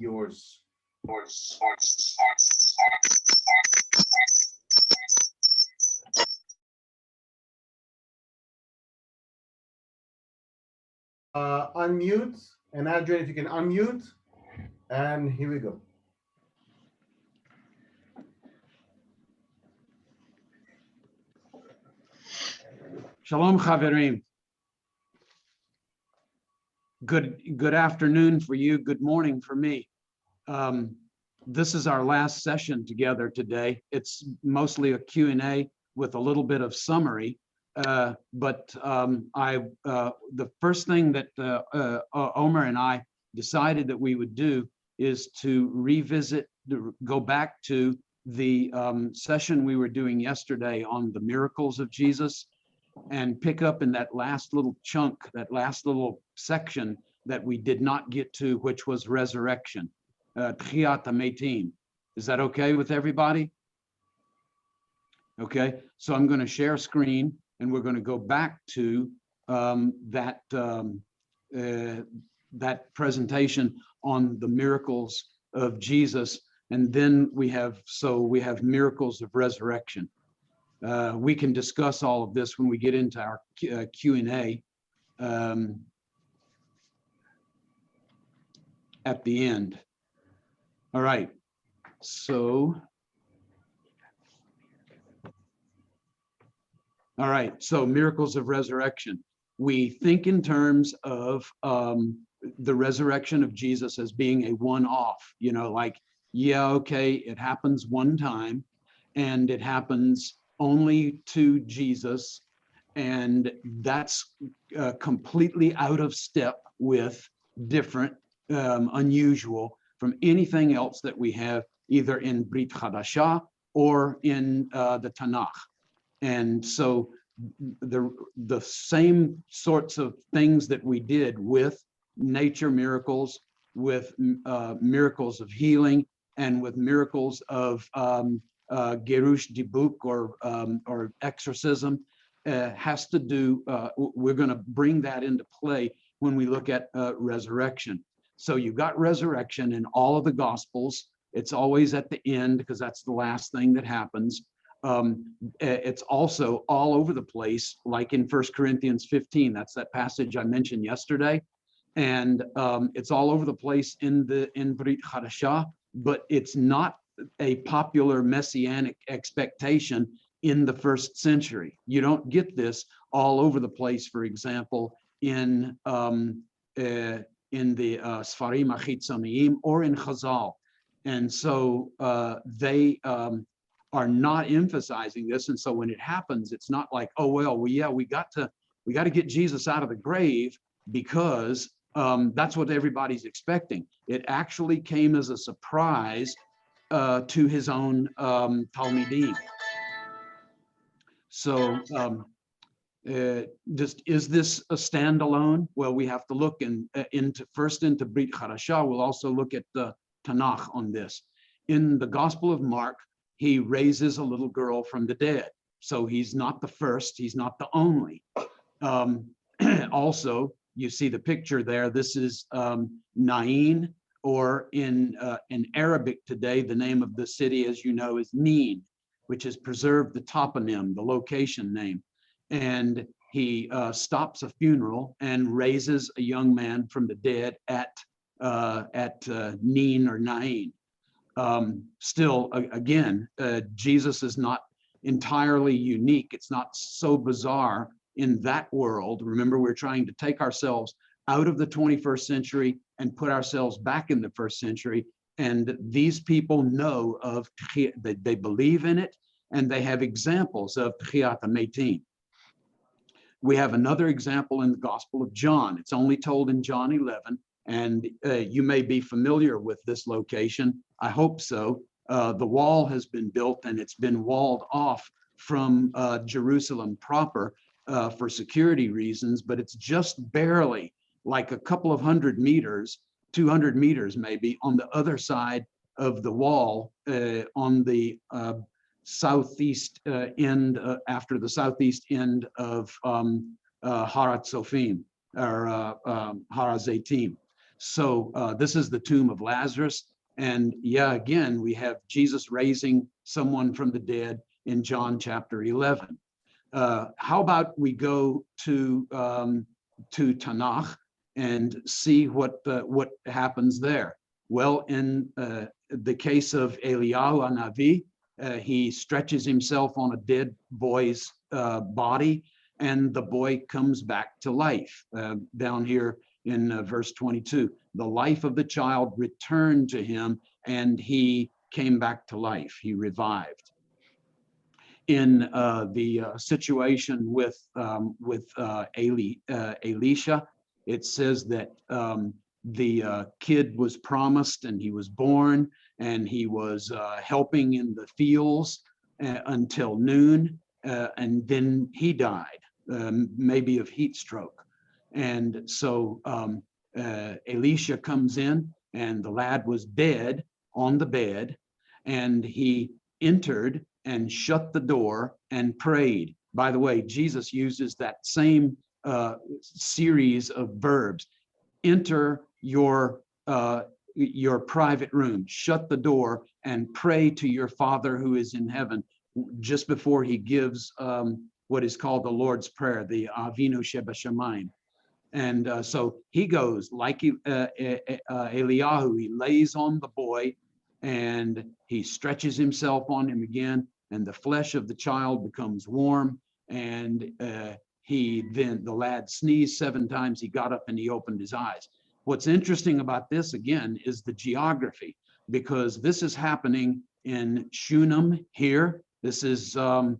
yours. Unmute, and Adrian, if you can unmute, and here we go. Shalom, Chaverim. Good afternoon for you. Good morning for me. This is our last session together today. It's mostly a Q&A with a little bit of summary. The first thing that Omer and I decided that we would do is to revisit, go back to the session we were doing yesterday on the miracles of Jesus, and pick up in that last little chunk, that last little section that we did not get to, which was resurrection, Tchiyat HaMetim. Is that okay with everybody? Okay, so I'm going to share screen, and we're going to go back to that presentation on the miracles of Jesus, and then we have miracles of resurrection. We can discuss all of this when we get into our Q&A at the end. All right, so miracles of resurrection. We think in terms of the resurrection of Jesus as being a one-off, like, yeah, okay, it happens one time, and it happens only to Jesus, and that's completely out of step with, different, unusual from anything else that we have either in Brit Chadashah or in the Tanakh. And so the same sorts of things that we did with nature miracles, with miracles of healing, and with miracles of Gerush Dibuk or exorcism has to do, we're going to bring that into play when we look at resurrection. So you've got resurrection in all of the Gospels. It's always at the end because that's the last thing that happens. It's also all over the place, like in 1 Corinthians 15. That's that passage I mentioned yesterday. And it's all over the place in Brit Chadashah, but it's not a popular messianic expectation in the first century. You don't get this all over the place, for example, in the Sfarim HaChitzoniyim or in Chazal. And so they are not emphasizing this. And so when it happens, it's not like, oh, well, we got to get Jesus out of the grave because that's what everybody's expecting. It actually came as a surprise to his own Talmidim. So just, is this a standalone? Well, we have to look into Brit Chadashah. We'll also look at the Tanakh on this. In the Gospel of Mark, he raises a little girl from the dead. So he's not the first, he's not the only. Also, you see the picture there. This is Nain, or in Arabic today, the name of the city, as you know, is Nin, which has preserved the toponym, the location name. And he stops a funeral and raises a young man from the dead at Nin or Nain. Still, again, Jesus is not entirely unique. It's not so bizarre in that world. Remember, we're trying to take ourselves out of the 21st century and put ourselves back in the first century. And these people know of, they believe in it, and they have examples of Tchiyat HaMetim. We have another example in the Gospel of John. It's only told in John 11, and you may be familiar with this location. I hope so. The wall has been built, and it's been walled off from Jerusalem proper for security reasons, but it's just barely, like a couple of 100 meters, 200 meters maybe, on the other side of the wall, on the southeast end, after the southeast end of Harat Sofim, or Har HaZeitim. So this is the tomb of Lazarus. And yeah, again, we have Jesus raising someone from the dead in John chapter 11. How about we go to Tanakh and see what happens there? Well, in the case of Eliyahu Hanavi, he stretches himself on a dead boy's body, and the boy comes back to life. Down here in verse 22, the life of the child returned to him, and he came back to life. He revived. In the situation with Elisha, it says that the kid was promised, and he was born, and he was helping in the fields until noon, and then he died, maybe of heat stroke. And so Elisha comes in, and the lad was dead on the bed, and he entered and shut the door and prayed. By the way, Jesus uses that same series of verbs. Enter your private room, shut the door, and pray to your Father who is in heaven, just before he gives what is called the Lord's Prayer, the Avinu Shebashamayim. And so he goes like Eliyahu, he lays on the boy, and he stretches himself on him again, and the flesh of the child becomes warm, and the lad sneezed 7 times, he got up and he opened his eyes. What's interesting about this, again, is the geography, because this is happening in Shunem here. This is Moreh,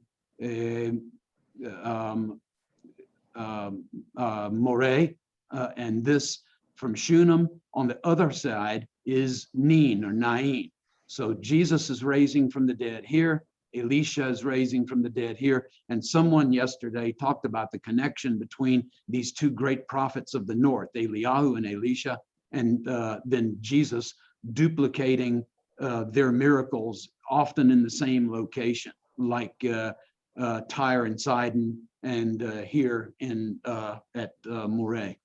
and this from Shunem on the other side is Nin or Nain. So Jesus is raising from the dead here, Elisha is raising from the dead here, and someone yesterday talked about the connection between these 2 great prophets of the north, Eliyahu and Elisha, and then Jesus duplicating their miracles often in the same location, like Tyre and Sidon, and here at Moreh.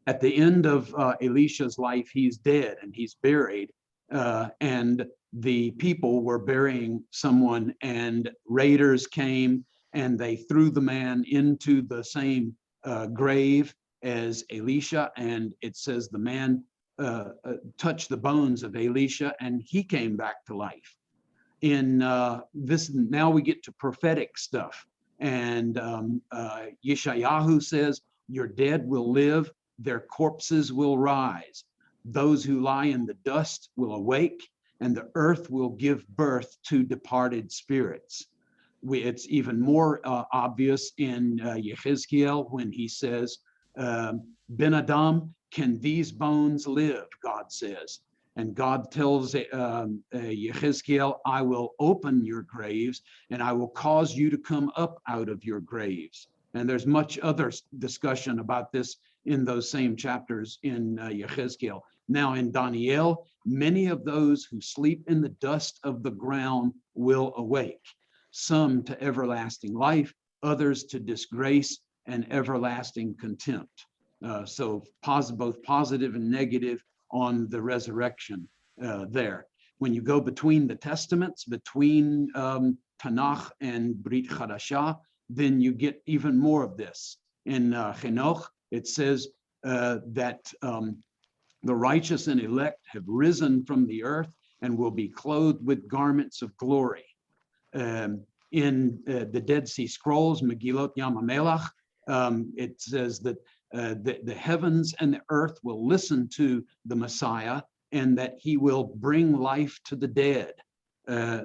At the end of Elisha's life, he's dead and he's buried, and the people were burying someone, and raiders came and they threw the man into the same grave as Elisha, and it says the man touched the bones of Elisha and he came back to life. In this, now we get to prophetic stuff, and Yeshayahu says, your dead will live, their corpses will rise. Those who lie in the dust will awake, and the earth will give birth to departed spirits. It's even more obvious in Yechezkiel when he says, Ben Adam, can these bones live? God says. And God tells Yechezkiel, I will open your graves and I will cause you to come up out of your graves. And there's much other discussion about this in those same chapters in Yechezkiel. Now in Daniel, many of those who sleep in the dust of the ground will awake, some to everlasting life, others to disgrace and everlasting contempt. So both positive and negative on the resurrection there. When you go between the testaments, between Tanakh and Brit Chadashah, then you get even more of this. In Henoch, it says that the righteous and elect have risen from the earth and will be clothed with garments of glory. In the Dead Sea Scrolls, Megillot Yam HaMelech, it says that the heavens and the earth will listen to the Messiah, and that he will bring life to the dead.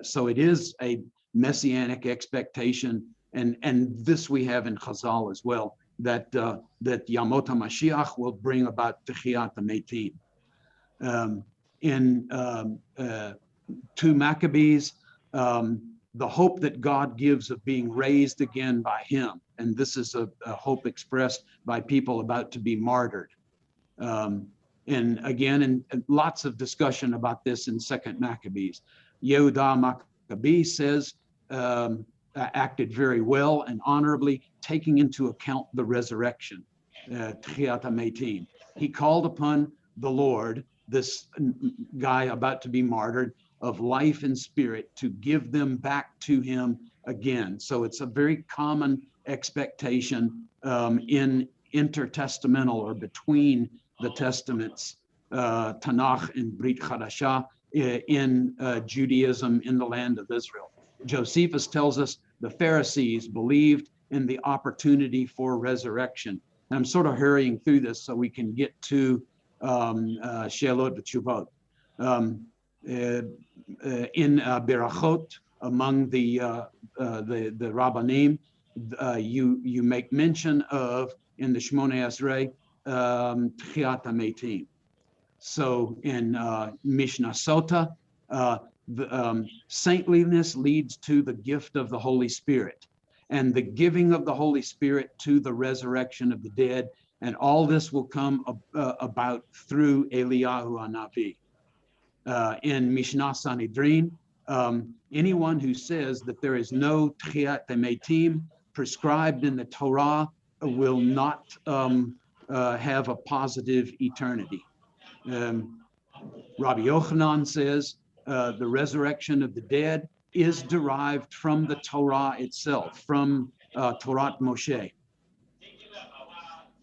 So it is a messianic expectation, and this we have in Chazal as well, that Yamot HaMashiach will bring about Techiyat HaMeitim. In 2 Maccabees, the hope that God gives of being raised again by him. And this is a hope expressed by people about to be martyred. And again, and lots of discussion about this in 2 Maccabees. Yehuda Maccabee says, acted very well and honorably, taking into account the resurrection. Tchiat HaMetim. He called upon the Lord, this guy about to be martyred, of life and spirit, to give them back to him again. So it's a very common expectation in intertestamental or between the testaments, Tanakh and Brit Chadashah, in Judaism in the land of Israel. Josephus tells us the Pharisees believed in the opportunity for resurrection. And I'm sort of hurrying through this so we can get to She'alot v'Tshuvot. In Berachot, among the Rabbanim, you make mention of, in the Shmoneh Esrei, Tchiat HaMetim. So in Mishnah Sota, saintliness leads to the gift of the Holy Spirit, and the giving of the Holy Spirit to the resurrection of the dead. And all this will come about through Eliyahu HaNavi. In Mishnah Sanhedrin, anyone who says that there is no Tchiat HaMetim prescribed in the Torah will not have a positive eternity. Rabbi Yochanan says the resurrection of the dead is derived from the Torah itself, from Torah Moshe.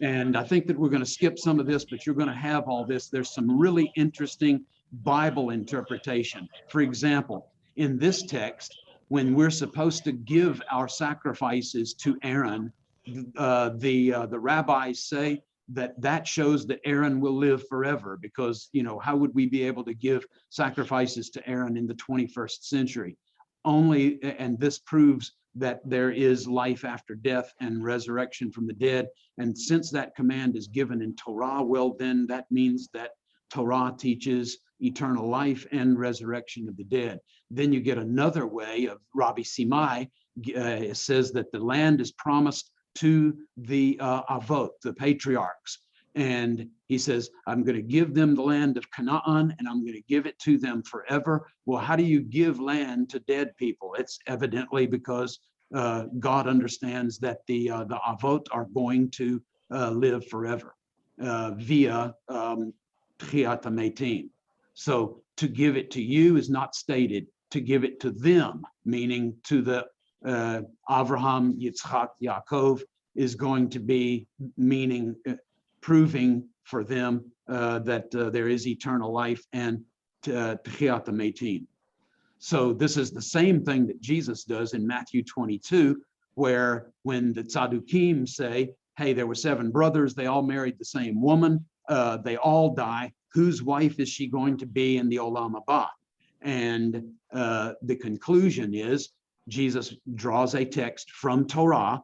And I think that we're going to skip some of this, but you're going to have all this. There's some really interesting Bible interpretation. For example, in this text, when we're supposed to give our sacrifices to Aaron, the rabbis say that shows that Aaron will live forever, because, you know, how would we be able to give sacrifices to Aaron in the 21st century? Only, and this proves that there is life after death and resurrection from the dead. And since that command is given in Torah, well, then that means that Torah teaches eternal life and resurrection of the dead. Then you get another way of Rabbi Simai. It says that the land is promised to the Avot, the patriarchs. And he says, I'm going to give them the land of Canaan, and I'm going to give it to them forever. Well, how do you give land to dead people? It's evidently because God understands that the Avot are going to live forever via Tchiat HaMetim. So to give it to you is not stated. To give it to them, meaning to the Avraham, Yitzchak, Yaakov, is going to be meaning proving for them that there is eternal life and Tchiat HaMetim. So this is the same thing that Jesus does in Matthew 22, where when the Tzaddukim say, hey, there were 7 brothers, they all married the same woman, they all die, whose wife is she going to be in the Olam Haba? And the conclusion is, Jesus draws a text from Torah,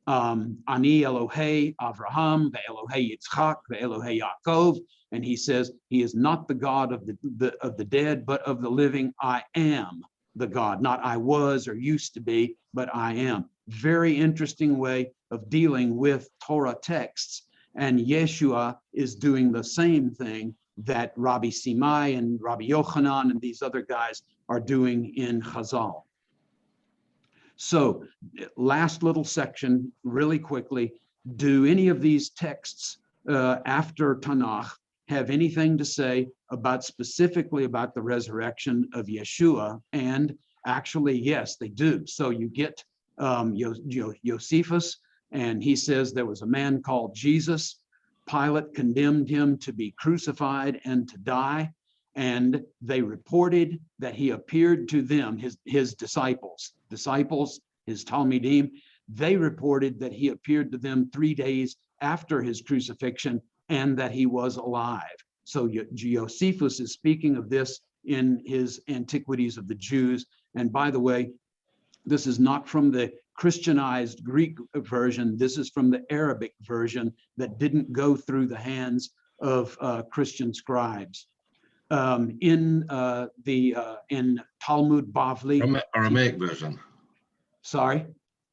Ani Elohei Avraham, ve'Elohei Yitzchak, ve'Elohei Yaakov, and he says he is not the God of the dead, but of the living. I am the God, not I was or used to be, but I am. Very interesting way of dealing with Torah texts, and Yeshua is doing the same thing that Rabbi Simai and Rabbi Yochanan and these other guys are doing in Chazal. So, last little section, really quickly, do any of these texts after Tanakh have anything to say about specifically about the resurrection of Yeshua? And actually, yes, they do. So you get Josephus, and he says there was a man called Jesus. Pilate condemned him to be crucified and to die. And they reported that he appeared to them, his disciples, his Talmidim. They reported that he appeared to them 3 days after his crucifixion and that he was alive. So Josephus is speaking of this in his Antiquities of the Jews. And by the way, this is not from the Christianized Greek version. This is from the Arabic version that didn't go through the hands of Christian scribes. In Talmud Bavli, Aramaic version. Sorry,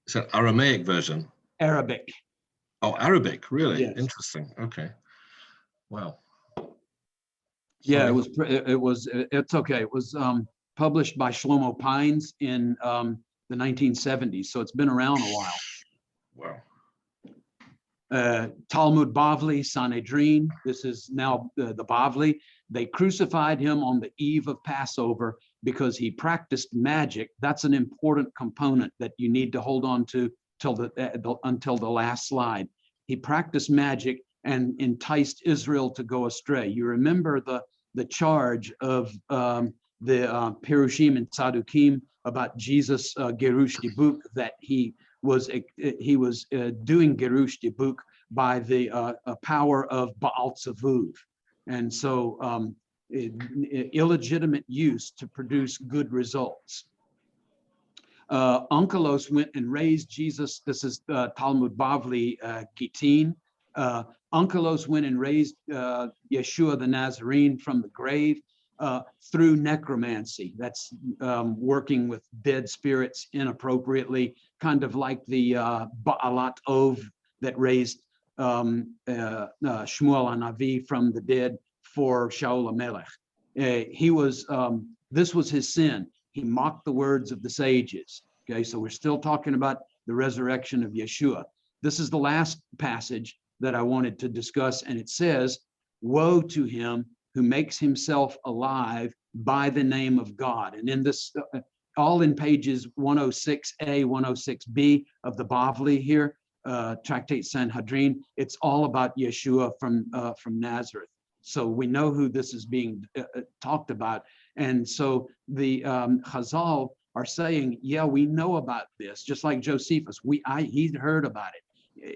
It's an Aramaic version. Arabic. Oh, Arabic, really? Yes. Interesting. Okay. Wow. Yeah, Sorry. it's okay. It was published by Shlomo Pines in the 1970s, so it's been around a while. Wow. Talmud Bavli, Sanhedrin, this is now the Bavli. They crucified him on the eve of Passover because he practiced magic. That's an important component that you need to hold on to until the last slide. He practiced magic and enticed Israel to go astray. You remember the charge of the Perushim and Tzadukim about Jesus Gerush Dibuk, that he was doing Gerush Dibuk by the power of Baal Tzavuv. And so illegitimate use to produce good results. Onkelos went and raised Jesus. This is Talmud Bavli Gittin. Onkelos went and raised Yeshua the Nazarene from the grave through necromancy. That's working with dead spirits inappropriately, kind of like the Baalat Ov that raised Shmuel HaNavi from the dead for Shaul HaMelech. This was his sin. He mocked the words of the sages. Okay, so we're still talking about the resurrection of Yeshua. This is the last passage that I wanted to discuss, and it says, "Woe to him who makes himself alive by the name of God." And in this, all in pages 106a, 106b of the Bavli here, Tractate Sanhedrin, it's all about Yeshua from Nazareth. So we know who this is being talked about. And so the Chazal are saying, yeah, we know about this, just like Josephus. He'd heard about it.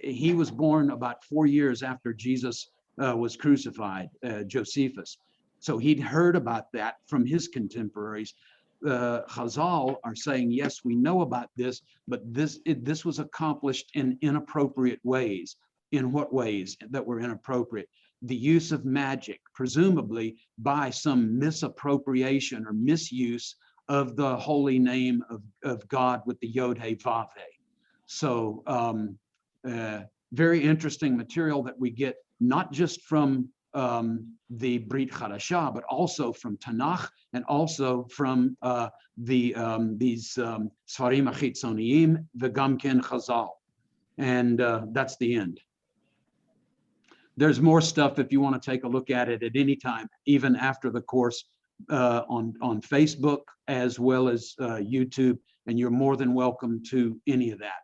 He was born about 4 years after Jesus was crucified, Josephus. So he'd heard about that from his contemporaries. Chazal are saying, yes, we know about this, but this was accomplished in inappropriate ways. In what ways that were inappropriate? The use of magic, presumably by some misappropriation or misuse of the holy name of God with the Yod He Vav He. So very interesting material that we get not just from the Brit Chadashah, but also from Tanakh and also from these Sfarim Achitzoniyim, V'gam ken Chazal. And that's the end. There's more stuff if you want to take a look at it at any time, even after the course on Facebook as well as YouTube, and you're more than welcome to any of that.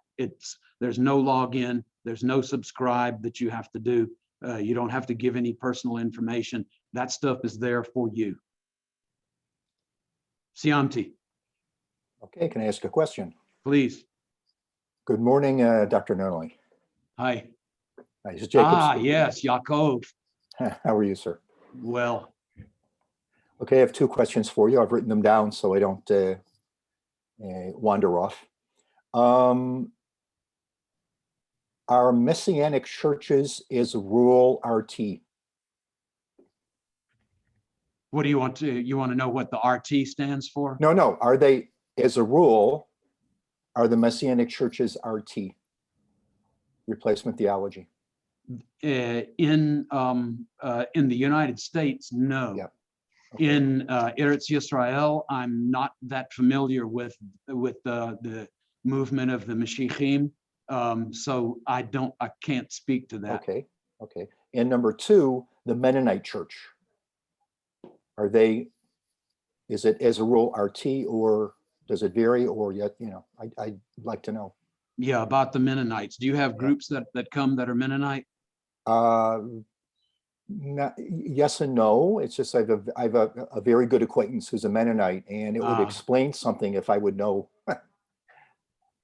There's no login, there's no subscribe that you have to do. You don't have to give any personal information. That stuff is there for you. Siamti. Okay, can I ask a question? Please. Good morning, Dr. Nunley. Hi. Hi, this is Jacob. Yes, Yaakov. How are you, sir? Well. Okay, I have two questions for you. I've written them down so I don't wander off. Are Messianic churches as a rule RT? What do you want to know what the RT stands for? No. Are they, as a rule, are the Messianic churches RT? Replacement theology? In the United States, no. Yeah. Okay. In Eretz Yisrael, I'm not that familiar with the movement of the Mashiachim, so I can't speak to that. Okay. And number two, the Mennonite Church. Is it as a rule RT, or does it vary, or yet, I'd like to know. Yeah, about the Mennonites. Do you have groups that come that are Mennonite? Yes and no. It's just I have a very good acquaintance who's a Mennonite, and it would explain something if I would know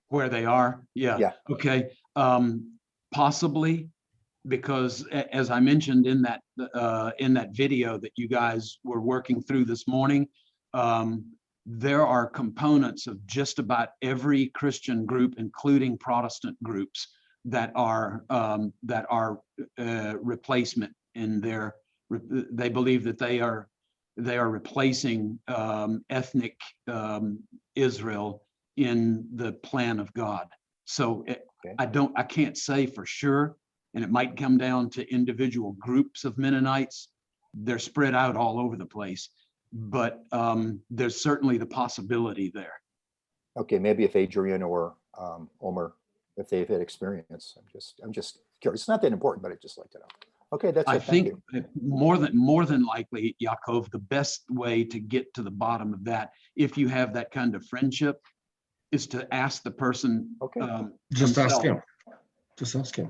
where they are. Yeah. Okay. Possibly, because as I mentioned in that video that you guys were working through this morning, there are components of just about every Christian group, including Protestant groups, that are replacement in their. They believe that they are replacing ethnic Israel in the plan of God. So I can't say for sure, and it might come down to individual groups of Mennonites. They're spread out all over the place, but there's certainly the possibility there. Okay, maybe if Adrian or Omer if they've had experience. I'm just curious. It's not that important, but I'd just like to know. Okay, that's I it. Thank think you. that more than likely, Yaakov, the best way to get to the bottom of that, if you have that kind of friendship, is to ask the person Okay. Just ask himself. him. Just ask him.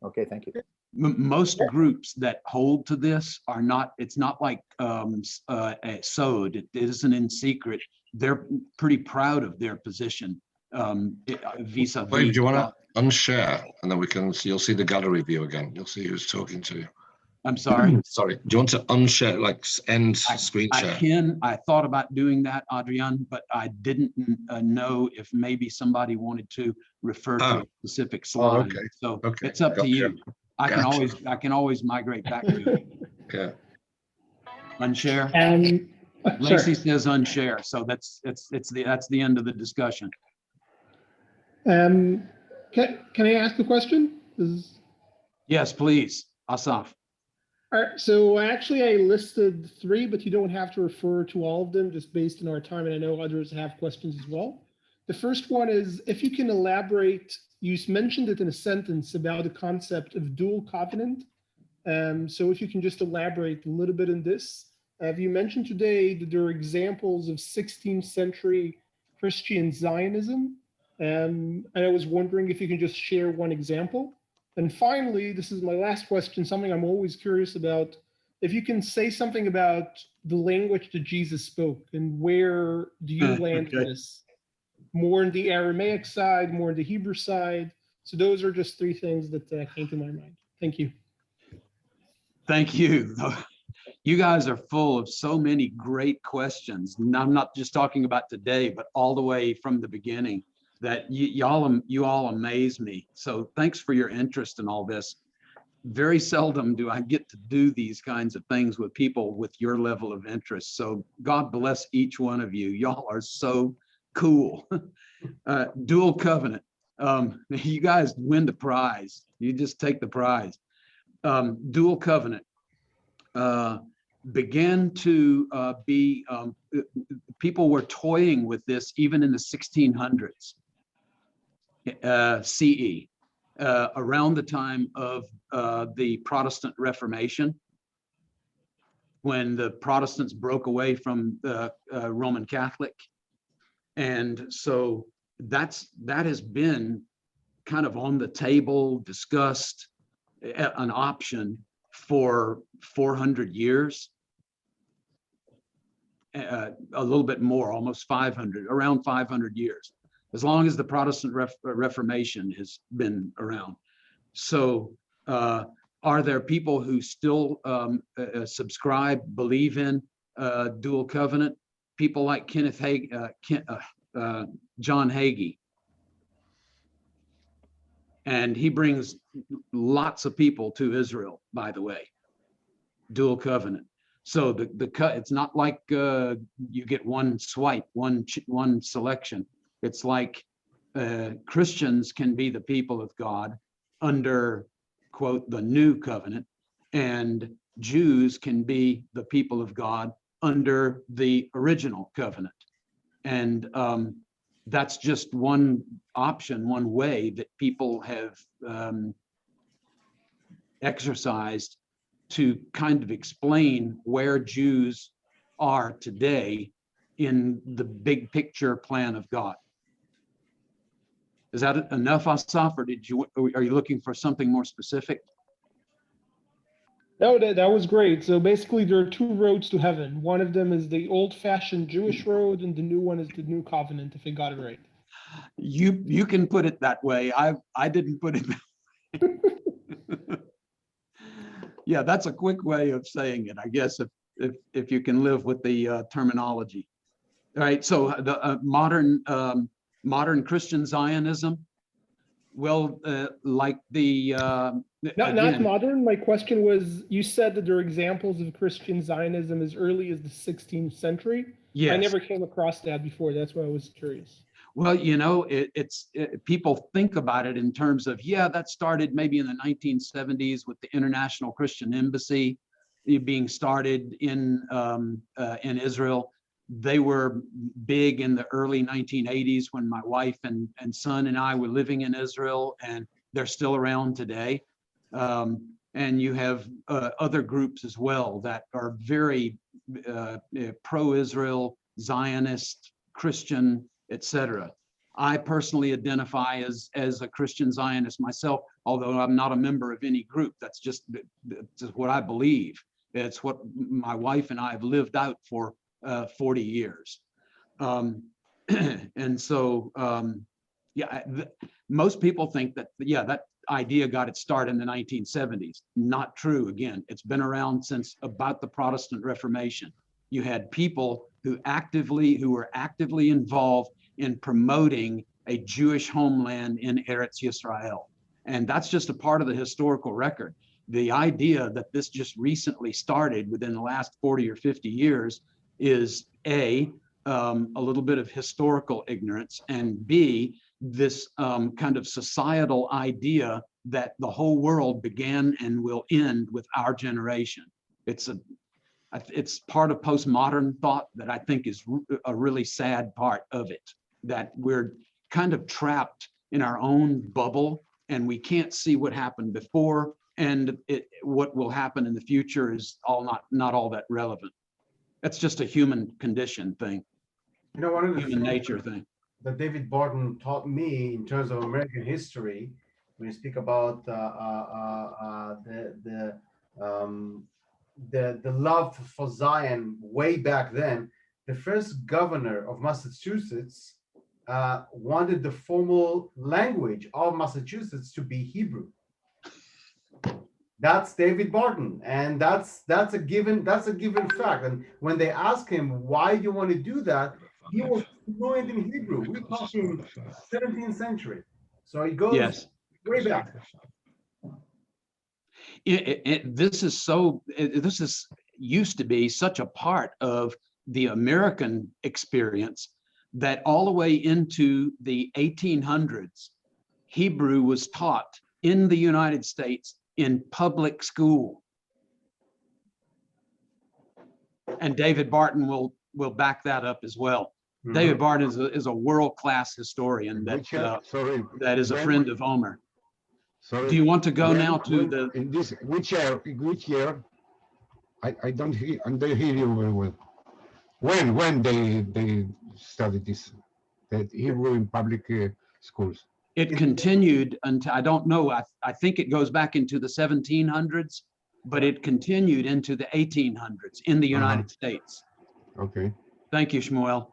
Okay, thank you. Most groups that hold to this are not, it's not like sewed, it isn't in secret. They're pretty proud of their position vis-a-vis. Wave, do you want to unshare, and then we can see, you'll see the gallery view again. You'll see who's talking to you. I'm sorry. Sorry. Do you want to unshare, like end screen I share? can. I thought about doing that, Adrian, but I didn't know if maybe somebody wanted to refer to a specific slide. okay. So Okay. it's up to you. I can Gotcha. always migrate back to it. Yeah. Unshare. Sure. Lacey says unshare, so that's the end of the discussion. Can I ask a question? Yes, please, Asaf. All right, so actually I listed 3, but you don't have to refer to all of them just based on our time, and I know others have questions as well. The first one is, if you can elaborate, you mentioned it in a sentence about the concept of dual covenant. So if you can just elaborate a little bit on this. You mentioned today that there are examples of 16th century Christian Zionism. And I was wondering if you can just share one example. And finally, this is my last question, something I'm always curious about. If you can say something about the language that Jesus spoke, and where do you land Okay. in this? More in the Aramaic side, more in the Hebrew side? So those are just 3 things that came to my mind. Thank you. Thank you. You guys are full of so many great questions. And I'm not just talking about today, but all the way from the beginning, that you all amaze me. So thanks for your interest in all this. Very seldom do I get to do these kinds of things with people with your level of interest. So God bless each one of you. Y'all are so cool. Dual covenant. You guys win the prize. You just take the prize. Dual covenant began to be, people were toying with this even in the 1600s CE, around the time of the Protestant Reformation, when the Protestants broke away from the Roman Catholic. And so that has been kind of on the table, discussed, an option for 400 years, a little bit more, almost 500, around 500 years, as long as the Protestant Reformation has been around. So are there people who still subscribe, believe in dual covenant? People like John Hagee. And he brings lots of people to Israel, by the way, dual covenant. So it's not like you get one swipe, one selection. It's like Christians can be the people of God under, quote, the new covenant, and Jews can be the people of God under the original covenant. And that's just one option, one way that people have exercised to kind of explain where Jews are today in the big picture plan of God. Is that enough, Asaf, or are you looking for something more specific? No, that was great. So basically there are 2 roads to heaven. One of them is the old-fashioned Jewish road, and the new one is the new covenant, if I got it right. You can put it that way. I didn't put it that way. Yeah, that's a quick way of saying it, I guess, if you can live with the terminology. All right, so the modern Christian Zionism, well, like the Not modern. My question was, you said that there are examples of Christian Zionism as early as the 16th century. Yes. I never came across that before. That's why I was curious. Well, you know, people think about it in terms of, yeah, that started maybe in the 1970s with the International Christian Embassy being started in Israel. They were big in the early 1980s when my wife and son and I were living in Israel, and they're still around today. And you have other groups as well that are very pro-Israel, Zionist, Christian, etc. I personally identify as a Christian Zionist myself, although I'm not a member of any group. That's just what I believe. It's what my wife and I have lived out for 40 years. And so, yeah, most people think that, yeah, that idea got its start in the 1970s. Not true. Again, it's been around since about the Protestant Reformation. You had people who were actively involved in promoting a Jewish homeland in Eretz Yisrael. And that's just a part of the historical record. The idea that this just recently started within the last 40 or 50 years is a little bit of historical ignorance, and B, this kind of societal idea that the whole world began and will end with our generation. It's part of postmodern thought that I think is a really sad part of it, that we're kind of trapped in our own bubble and we can't see what happened before, and what will happen in the future is not all that relevant. That's just a human condition thing, You know, one of the human things nature thing. that David Barton taught me in terms of American history, when you speak about the love for Zion way back then, the first governor of Massachusetts wanted the formal language of Massachusetts to be Hebrew. That's David Barton, and that's a given fact. And when they ask him why do you want to do that, he was fluent in Hebrew. We're talking 17th century, so it goes Yes. way back. This is used to be such a part of the American experience that all the way into the 1800s, Hebrew was taught in the United States in public school. And David Barton will back that up as well. Mhm. David Barton is a world-class historian that is a friend of Omer. Sorry. Do you want to go now to the? In this which year? I don't hear you very well. When they started this, that Hebrew in public schools? It continued until, I don't know, I think it goes back into the 1700s, but it continued into the 1800s in the United States. Okay. Thank you, Shmuel.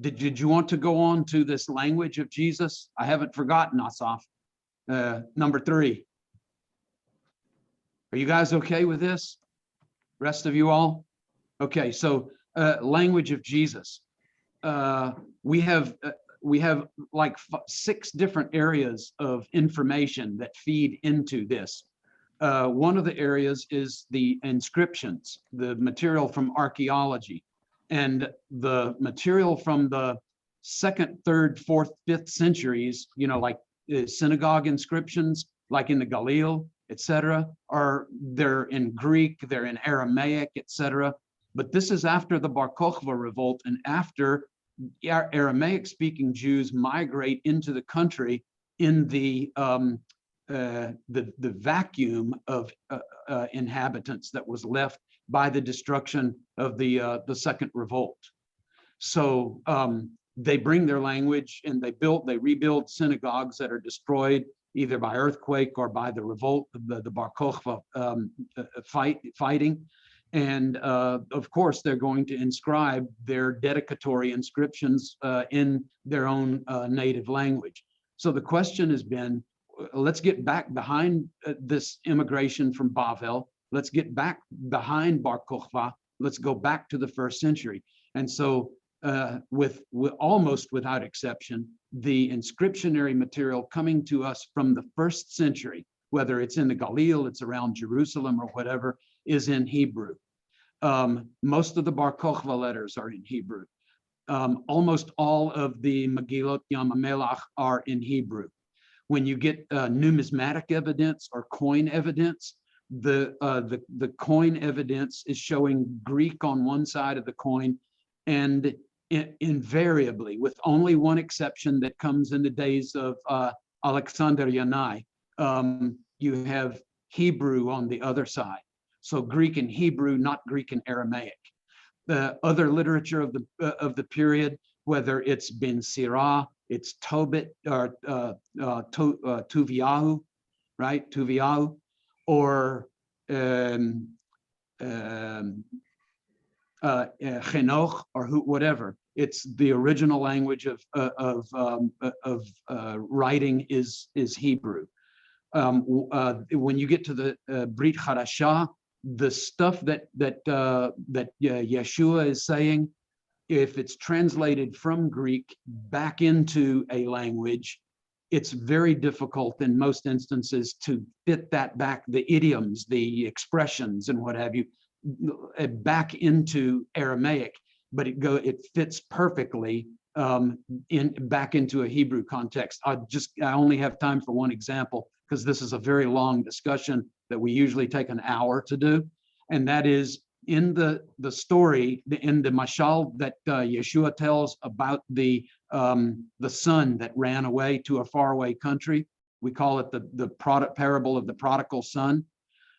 Did you want to go on to this language of Jesus? I haven't forgotten, Asaf. Number 3. Are you guys okay with this? Rest of you all? Okay, so language of Jesus. We have like 6 different areas of information that feed into this. One of the areas is the inscriptions, the material from archaeology, and the material from the 2nd, 3rd, 4th, 5th centuries, you know, like synagogue inscriptions, like in the Galil, etc., they're in Greek, they're in Aramaic, etc. But this is after the Bar Kokhba revolt and after Aramaic-speaking Jews migrate into the country in the vacuum of inhabitants that was left by the destruction of the 2nd revolt. So they bring their language and they rebuild synagogues that are destroyed either by earthquake or by the revolt, the Bar Kokhba fighting. And of course, they're going to inscribe their dedicatory inscriptions in their own native language. So the question has been, let's get back behind this immigration from Bavel. Let's get back behind Bar Kokhba. Let's go back to the 1st century. And so with almost without exception, the inscriptionary material coming to us from the 1st century, whether it's in the Galil, it's around Jerusalem or whatever, is in Hebrew. Most of the Bar Kokhba letters are in Hebrew. Almost all of the Megillot Yam HaMelach are in Hebrew. When you get numismatic evidence or coin evidence, the coin evidence is showing Greek on one side of the coin, and invariably, with only one exception that comes in the days of Alexander Yanai, you have Hebrew on the other side. So Greek and Hebrew, not Greek and Aramaic. The other literature of the period, whether it's Ben Sirah, it's Tobit or Tuviahu, right? Tuviahu, or Chenoch, or whatever. It's the original language of writing is Hebrew. When you get to the Brit Hadashah, the stuff that Yeshua is saying, if it's translated from Greek back into a language, it's very difficult in most instances to fit that back, the idioms, the expressions, and what have you, back into Aramaic. But it fits perfectly back into a Hebrew context. I only have time for one example, because this is a very long discussion that we usually take an hour to do, and that is in the story, in the mashal that Yeshua tells about the son that ran away to a faraway country. We call it the parable of the prodigal son.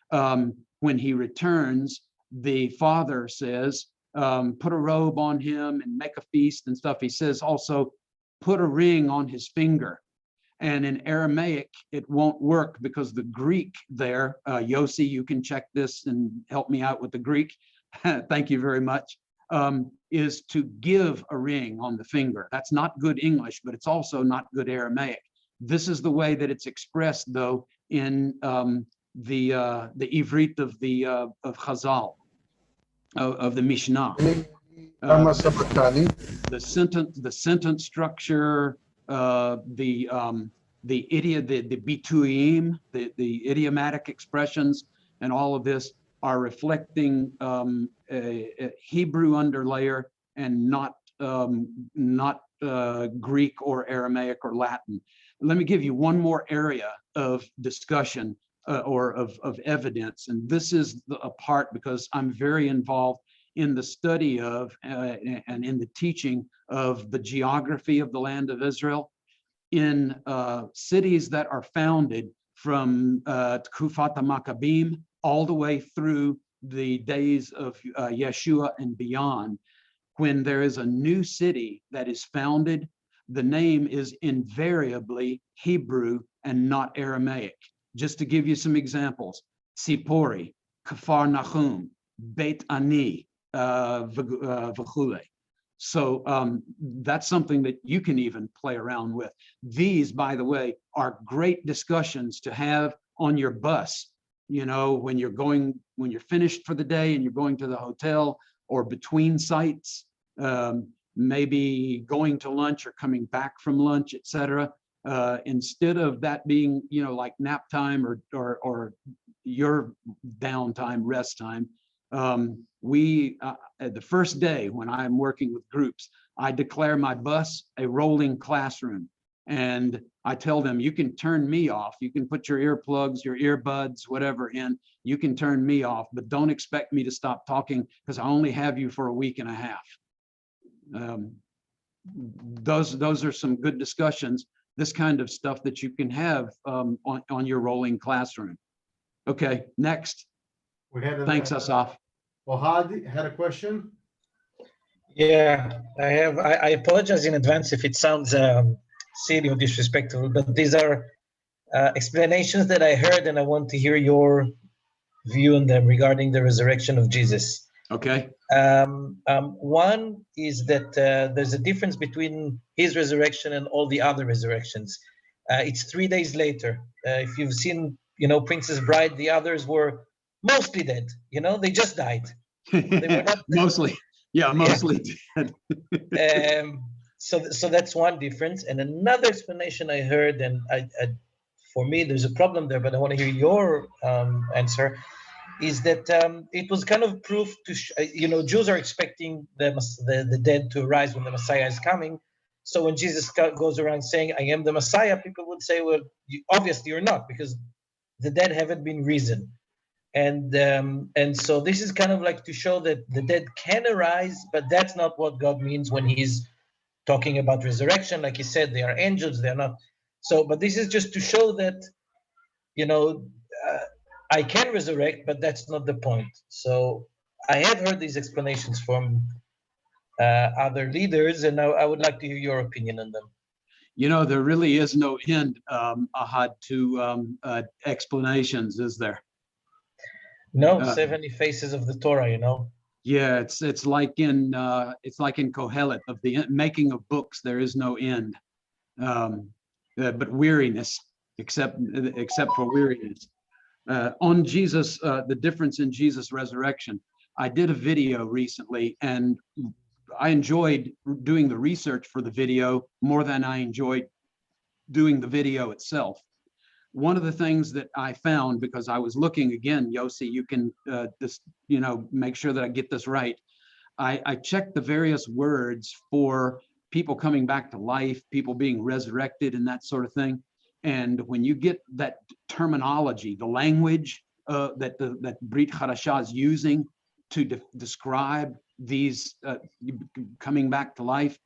When he returns, the father says, put a robe on him and make a feast and stuff. He says also, put a ring on his finger. And in Aramaic, it won't work, because the Greek there, Yossi, you can check this and help me out with the Greek. Thank you very much. Is to give a ring on the finger. That's not good English, but it's also not good Aramaic. This is the way that it's expressed, though, in the Ivrit of Chazal, of the Mishnah. The sentence structure, the bituim, the idiomatic expressions, and all of this are reflecting a Hebrew underlayer, and not Greek or Aramaic or Latin. Let me give you one more area of discussion or of evidence, and this is a part, because I'm very involved in the study of and in the teaching of the geography of the land of Israel, in cities that are founded from Tkufat HaMaccabim all the way through the days of Yeshua and beyond. When there is a new city that is founded, the name is invariably Hebrew and not Aramaic. Just to give you some examples: Sipori, Kfar Nahum, Beit Ani, v'chule. So that's something that you can even play around with. These, by the way, are great discussions to have on your bus. You know, when you're finished for the day and you're going to the hotel, or between sites, maybe going to lunch or coming back from lunch, etc. Instead of that being, like nap time or your downtime, rest time, the first day when I'm working with groups, I declare my bus a rolling classroom, and I tell them, you can turn me off, you can put your earplugs, your earbuds, whatever in, you can turn me off, but don't expect me to stop talking, because I only have you for a week and a half. Those are some good discussions, this kind of stuff that you can have on your rolling classroom. Okay, next. Thanks, Asaf. Ohad had a question. Yeah, I apologize in advance if it sounds silly or disrespectful, but these are explanations that I heard, and I want to hear your view on them regarding the resurrection of Jesus. Okay. One is that there's a difference between his resurrection and all the other resurrections. It's 3 days later. If you've seen, Princess Bride, the others were mostly dead. They just died. They were not mostly. Yeah, mostly dead. So that's one difference. And another explanation I heard, and for me, there's a problem there, but I want to hear your answer, is that it was kind of proof to, Jews are expecting the dead to rise when the Messiah is coming. So when Jesus goes around saying, I am the Messiah, people would say, well, obviously you're not, because the dead haven't been risen. And so this is kind of like to show that the dead can arise, but that's not what God means when he's talking about resurrection. Like he said, they are angels, they're not. So, but this is just to show that, you know, I can resurrect, but that's not the point. So I have heard these explanations from other leaders, and I would like to hear your opinion on them. You know, there really is no end, Ahad, to explanations, is there? No, 70 faces of the Torah, you know. Yeah, it's like in Kohelet, of the making of books, there is no end, but weariness, except for weariness. On Jesus, the difference in Jesus' resurrection. I did a video recently, and I enjoyed doing the research for the video more than I enjoyed doing the video itself. One of the things that I found, because I was looking again, Yossi, you can just, you know, make sure that I get this right. I checked the various words for people coming back to life, people being resurrected, and that sort of thing. And when you get that terminology, the language that Brit Hadashah is using to describe these coming back to life,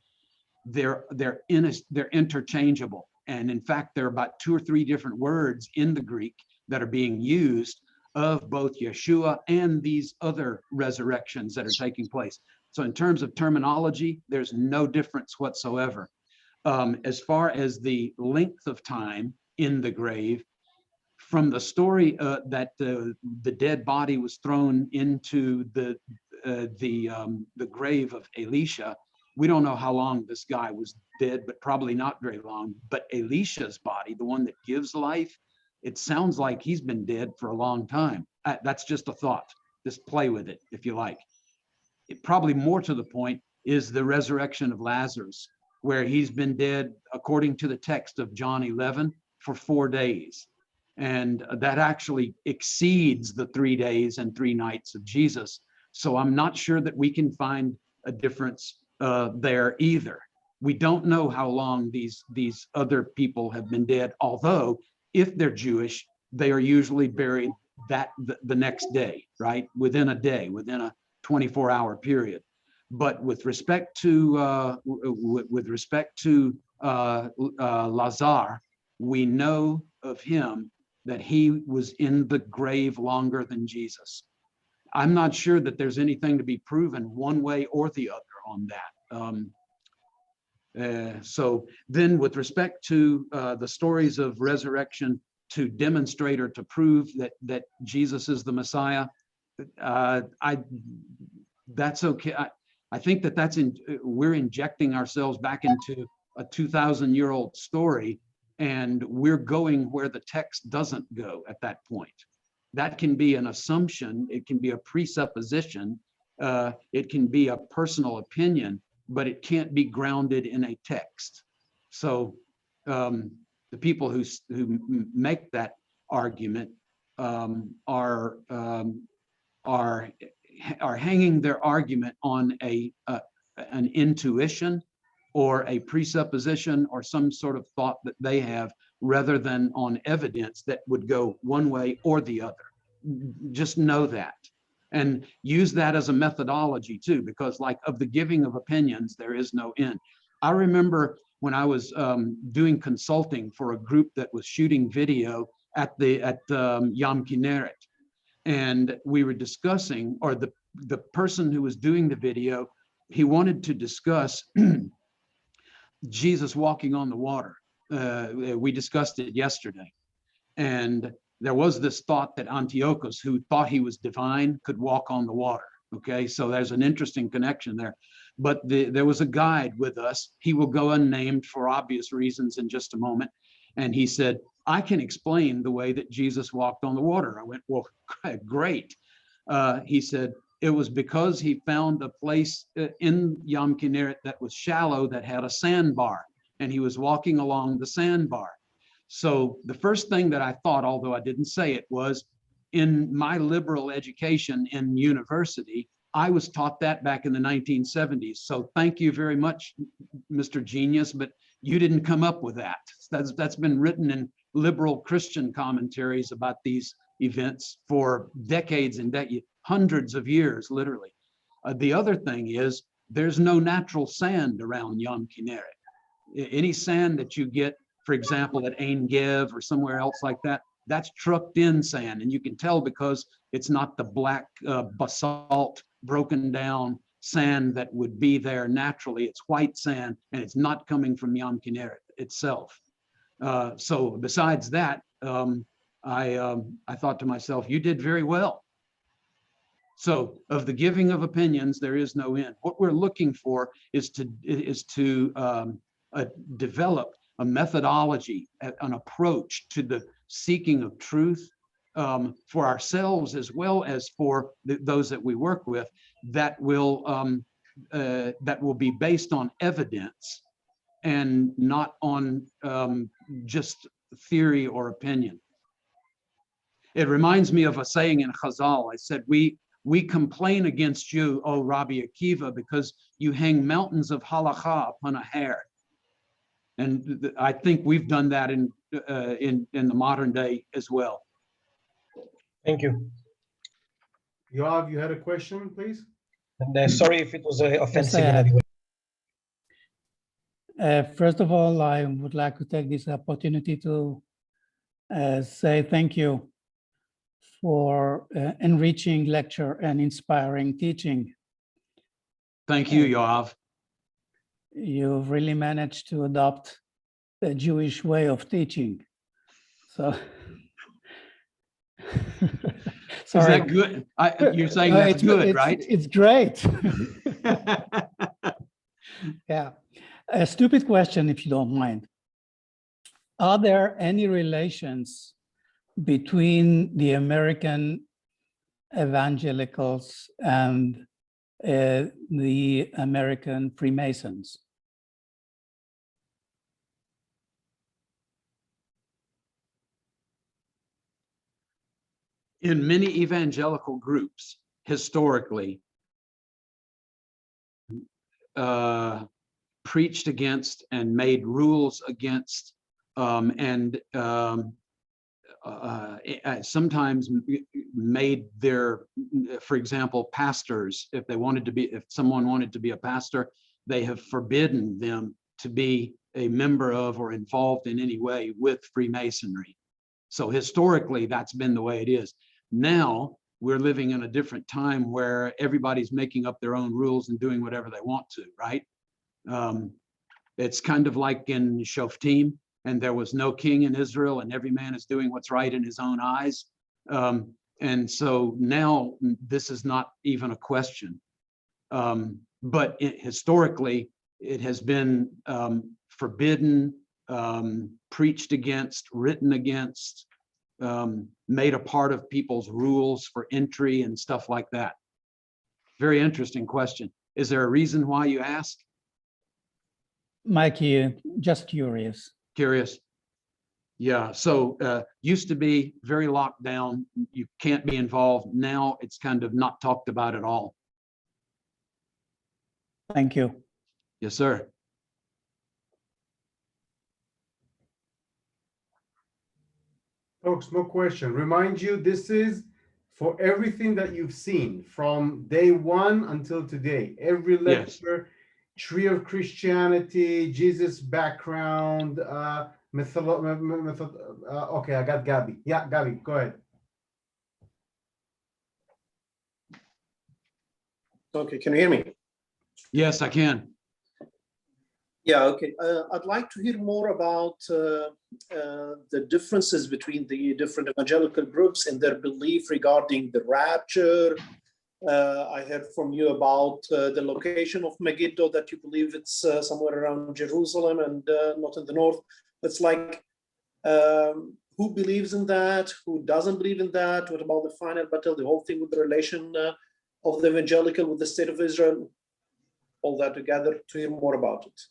they're interchangeable. And in fact, there are about 2 or 3 different words in the Greek that are being used of both Yeshua and these other resurrections that are taking place. So in terms of terminology, there's no difference whatsoever. As far as the length of time in the grave, from the story that the dead body was thrown into the grave of Elisha, we don't know how long this guy was dead, but probably not very long. But Elisha's body, the one that gives life, it sounds like he's been dead for a long time. That's just a thought. Just play with it if you like. It probably more to the point is the resurrection of Lazarus, where he's been dead, according to the text of John 11, for 4 days. And that actually exceeds the 3 days and 3 nights of Jesus. So I'm not sure that we can find a difference there either. We don't know how long these other people have been dead, although if they're Jewish, they are usually buried the next day, right? Within a day, within a 24-hour period. But with respect to Lazar, we know of him that he was in the grave longer than Jesus. I'm not sure that there's anything to be proven one way or the other on that. So then with respect to the stories of resurrection to demonstrate or to prove that Jesus is the Messiah, that's okay. I think we're injecting ourselves back into a 2,000-year-old story, and we're going where the text doesn't go at that point. That can be an assumption, it can be a presupposition, it can be a personal opinion, but it can't be grounded in a text. So the people who make that argument are hanging their argument on an intuition or a presupposition or some sort of thought that they have, rather than on evidence that would go one way or the other. Just know that. And use that as a methodology too, because like of the giving of opinions, there is no end. I remember when I was doing consulting for a group that was shooting video at Yam Kinneret, and we were discussing, or the person who was doing the video, he wanted to discuss Jesus walking on the water. We discussed it yesterday, and there was this thought that Antiochus, who thought he was divine, could walk on the water. Okay, so there's an interesting connection there. But there was a guide with us. He will go unnamed for obvious reasons in just a moment. And he said, I can explain the way that Jesus walked on the water. I went, well, great. He said, it was because he found a place in Yam Kinneret that was shallow, that had a sandbar, and he was walking along the sandbar. So the first thing that I thought, although I didn't say it, was in my liberal education in university, I was taught that back in the 1970s. So thank you very much, Mr. Genius, but you didn't come up with that. That's been written in liberal Christian commentaries about these events for decades and hundreds of years, literally. The other thing is there's no natural sand around Yom Kinneret. Any sand that you get, for example, at Ein Gev or somewhere else like that, that's trucked in sand. And you can tell because it's not the black basalt broken down sand that would be there naturally. It's white sand, and it's not coming from Yom Kinneret itself. So besides that, I thought to myself, you did very well. So of the giving of opinions, there is no end. What we're looking for is to develop a methodology, an approach to the seeking of truth for ourselves as well as for those that we work with, that will be based on evidence and not on just theory or opinion. It reminds me of a saying in Chazal. I said, we complain against you, O Rabbi Akiva, because you hang mountains of halakha upon a hair. And I think we've done that in the modern day as well. Thank you. Yoav, you had a question, please? And sorry if it was offensive in had. any way. First of all, I would like to take this opportunity to say thank you for enriching lecture and inspiring teaching. Thank you, Yoav. You've really managed to adopt the Jewish way of teaching. So, sorry. Is that good? You're saying that's good, right? It's great. Yeah. A stupid question, if you don't mind. Are there any relations between the American evangelicals and the American Freemasons? In many evangelical groups, historically, preached against and made rules against, and sometimes made their, for example, pastors, if someone wanted to be a pastor, they have forbidden them to be a member of or involved in any way with Freemasonry. So historically, that's been the way it is. Now we're living in a different time where everybody's making up their own rules and doing whatever they want to, right? It's kind of like in Shoftim, and there was no king in Israel, and every man is doing what's right in his own eyes. And so now this is not even a question. But historically, it has been forbidden, preached against, written against, made a part of people's rules for entry and stuff like that. Very interesting question. Is there a reason why you ask? Mikey, just curious. Curious. Yeah, so used to be very locked down. You can't be involved. Now it's kind of not talked about at all. Thank you. Yes, sir. Folks, no question. Remind you, this is for everything that you've seen from day one until today. Every lecture, tree of Christianity, Jesus background, okay, I got Gabby. Yeah, Gabby, go ahead. Okay, can you hear me? Yes, I can. Yeah, okay. I'd like to hear more about the differences between the different evangelical groups and their belief regarding the rapture. I heard from you about the location of Megiddo, that you believe it's somewhere around Jerusalem and not in the north. It's like, who believes in that? Who doesn't believe in that? What about the final battle? The whole thing with the relation of the evangelical with the state of Israel? All that together, to hear more about it.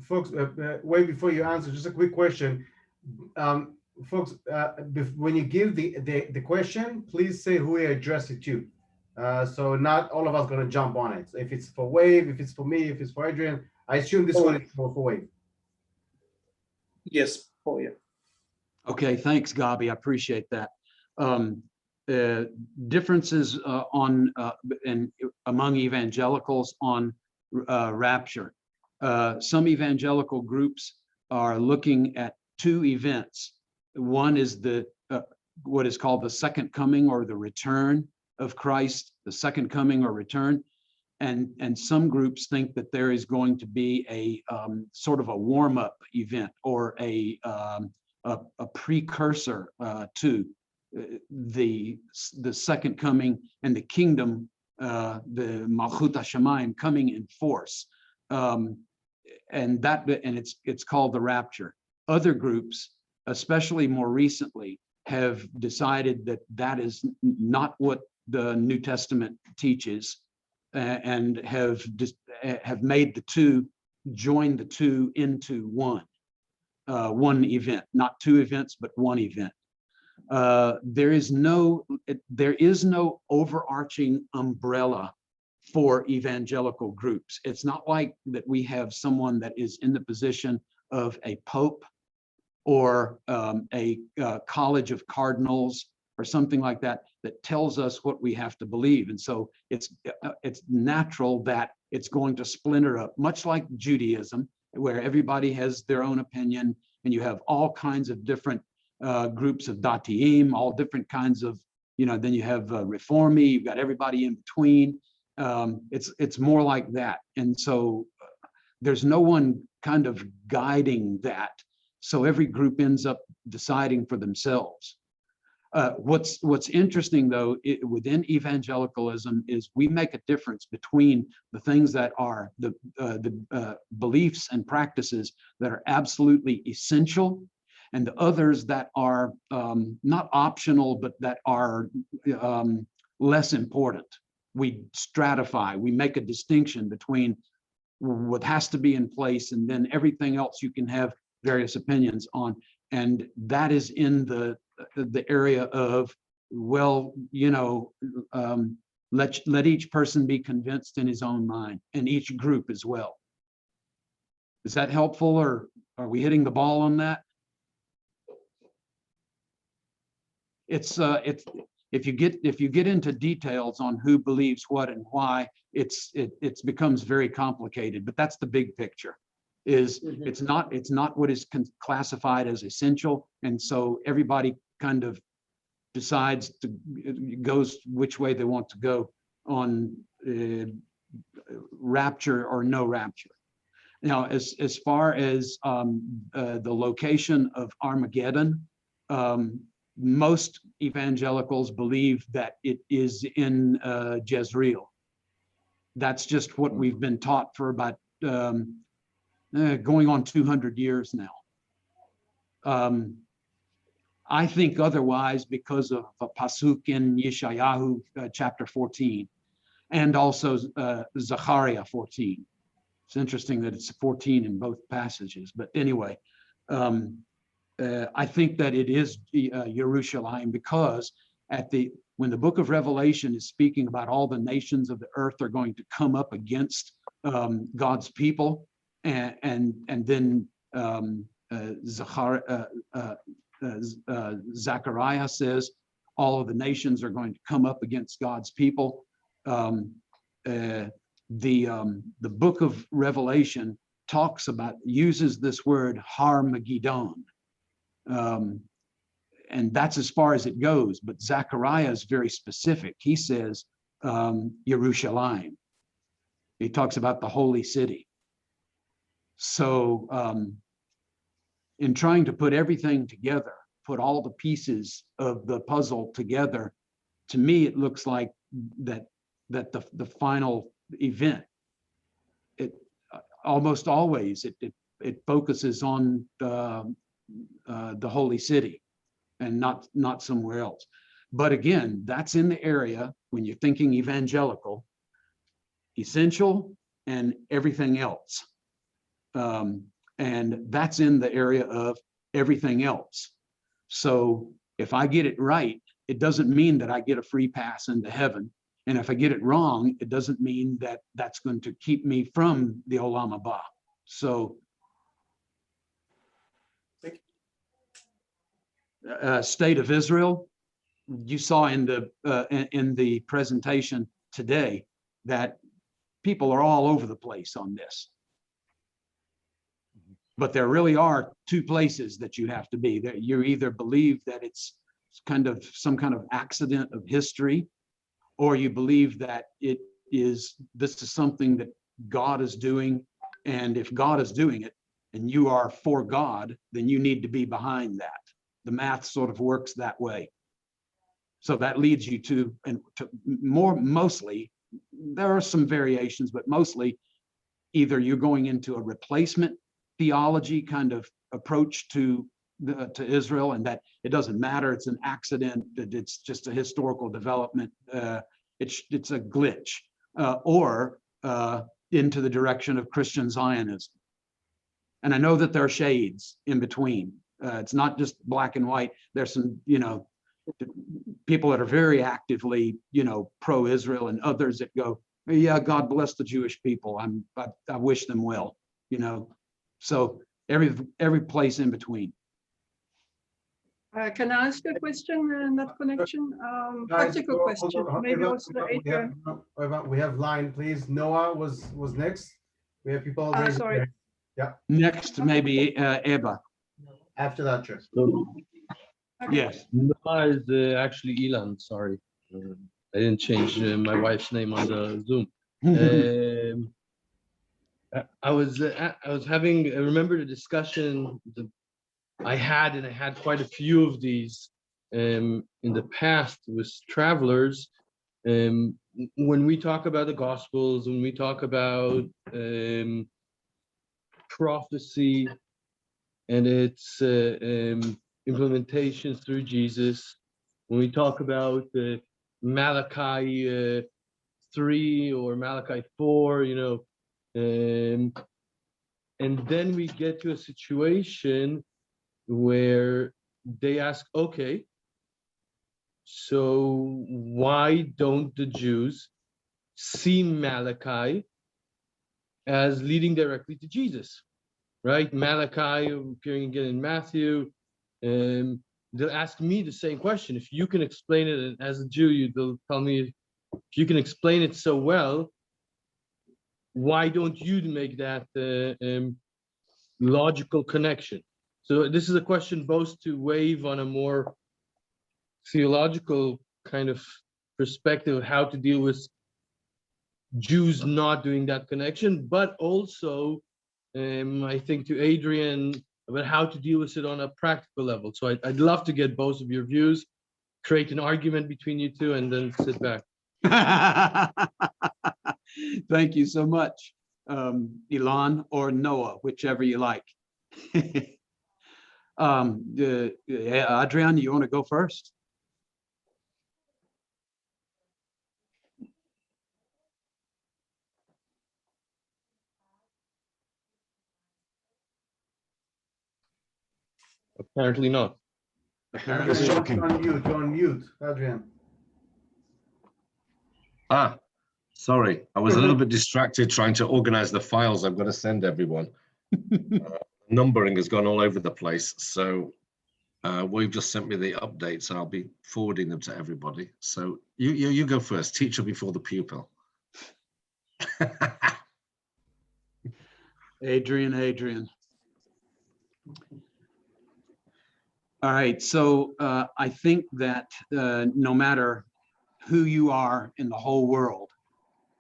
Folks, way before you answer, just a quick question. Folks, when you give the question, please say who you address it to. So not all of us going to jump on it. So if it's for Wave, if it's for me, if it's for Adrian, I assume this one is for Wave. Yes. for you. Okay, thanks, Gabi. I appreciate that. Differences among evangelicals on rapture. Some evangelical groups are looking at two events. One is what is called the second coming or the return of Christ, the second coming or return. And some groups think that there is going to be a sort of a warm-up event or a precursor to the second coming and the kingdom, the Malchut HaShamayim coming in force, and it's called the rapture. Other groups, especially more recently, have decided that that is not what the New Testament teaches, and have made the two, joined the two into one event, not two events, but one event. There is no overarching umbrella for evangelical groups. It's not like that we have someone that is in the position of a pope or a college of cardinals or something like that that tells us what we have to believe. And so it's natural that it's going to splinter up, much like Judaism, where everybody has their own opinion, and you have all kinds of different groups of datiim, all different kinds of, then you have reformi, you've got everybody in between. It's more like that. And so there's no one kind of guiding that. So every group ends up deciding for themselves. What's interesting, though, within evangelicalism is we make a difference between the things that are the beliefs and practices that are absolutely essential, and the others that are not optional, but that are less important. We stratify, we make a distinction between what has to be in place and then everything else you can have various opinions on. And that is in the area of, well, let each person be convinced in his own mind, and each group as well. Is that helpful, or are we hitting the ball on that? It's if you get into details on who believes what and why, it becomes very complicated. But that's the big picture. It's not what is classified as essential, and so everybody kind of decides goes which way they want to go on rapture or no rapture. Now, as far as the location of Armageddon, most evangelicals believe that it is in Jezreel. That's just what we've been taught for about going on 200 years now. I think otherwise because of a pasuk in Yeshayahu chapter 14, and also Zechariah 14. It's interesting that it's 14 in both passages, but anyway, I think that it is Jerusalem, because when the book of Revelation is speaking about all the nations of the earth are going to come up against God's people, and then Zechariah says all of the nations are going to come up against God's people. The book of Revelation uses this word Har-Megidon, and that's as far as it goes. But Zechariah is very specific. He says Yerushalayim. He talks about the holy city. So in trying to put everything together, put all the pieces of the puzzle together, to me it looks like that the final event, almost always it focuses on the holy city and not somewhere else. But again, that's in the area, when you're thinking evangelical, essential and everything else. And that's in the area of everything else. So if I get it right, it doesn't mean that I get a free pass into heaven. And if I get it wrong, it doesn't mean that that's going to keep me from the Olam Haba. So. state of Israel, you saw in the presentation today that people are all over the place on this. But there really are two places that you have to be. That you either believe that it's kind of some kind of accident of history, or you believe that this is something that God is doing, and if God is doing it and you are for God, then you need to be behind that. The math sort of works that way. So that leads you to mostly, there are some variations, but mostly either you're going into a replacement theology kind of approach to Israel, and that it doesn't matter, it's an accident, that it's just a historical development, it's a glitch, or into the direction of Christian Zionism. And I know that there are shades in between. It's not just black and white. There's some, people that are very actively, pro-Israel, and others that go, yeah, God bless the Jewish people. I wish them well, So every place in between. Can I ask a question in that connection? Practical question. Maybe also Adrian. We have line, please. Noah was next. We have people. Sorry. There. Yeah. Next, maybe Eba. After that, sure. Okay. Yes. Noah is actually Ilan. Sorry, I didn't change my wife's name on the Zoom. I remember the discussion I had quite a few of these in the past with travelers. When we talk about the Gospels, when we talk about prophecy and its implementations through Jesus, when we talk about Malachi 3 or Malachi 4, and then we get to a situation where they ask, okay, so why don't the Jews see Malachi as leading directly to Jesus, right? Malachi appearing again in Matthew, they'll ask me the same question. If you can explain it, and as a Jew, they'll tell me, if you can explain it so well, why don't you make that logical connection? So this is a question both to wave on a more theological kind of perspective of how to deal with Jews not doing that connection, but also I think to Adrian about how to deal with it on a practical level. So I'd love to get both of your views, create an argument between you two, and then sit back. Thank you so much, Ilan or Noah, whichever you like. Adrian, you want to go first? Apparently not. Apparently, on mute, Adrian. Sorry, I was a little bit distracted trying to organize the files I've got to send everyone. Numbering has gone all over the place, so we've just sent me the updates, and I'll be forwarding them to everybody. So you go first. Teacher before the pupil. Adrian. All right, so I think that no matter who you are in the whole world,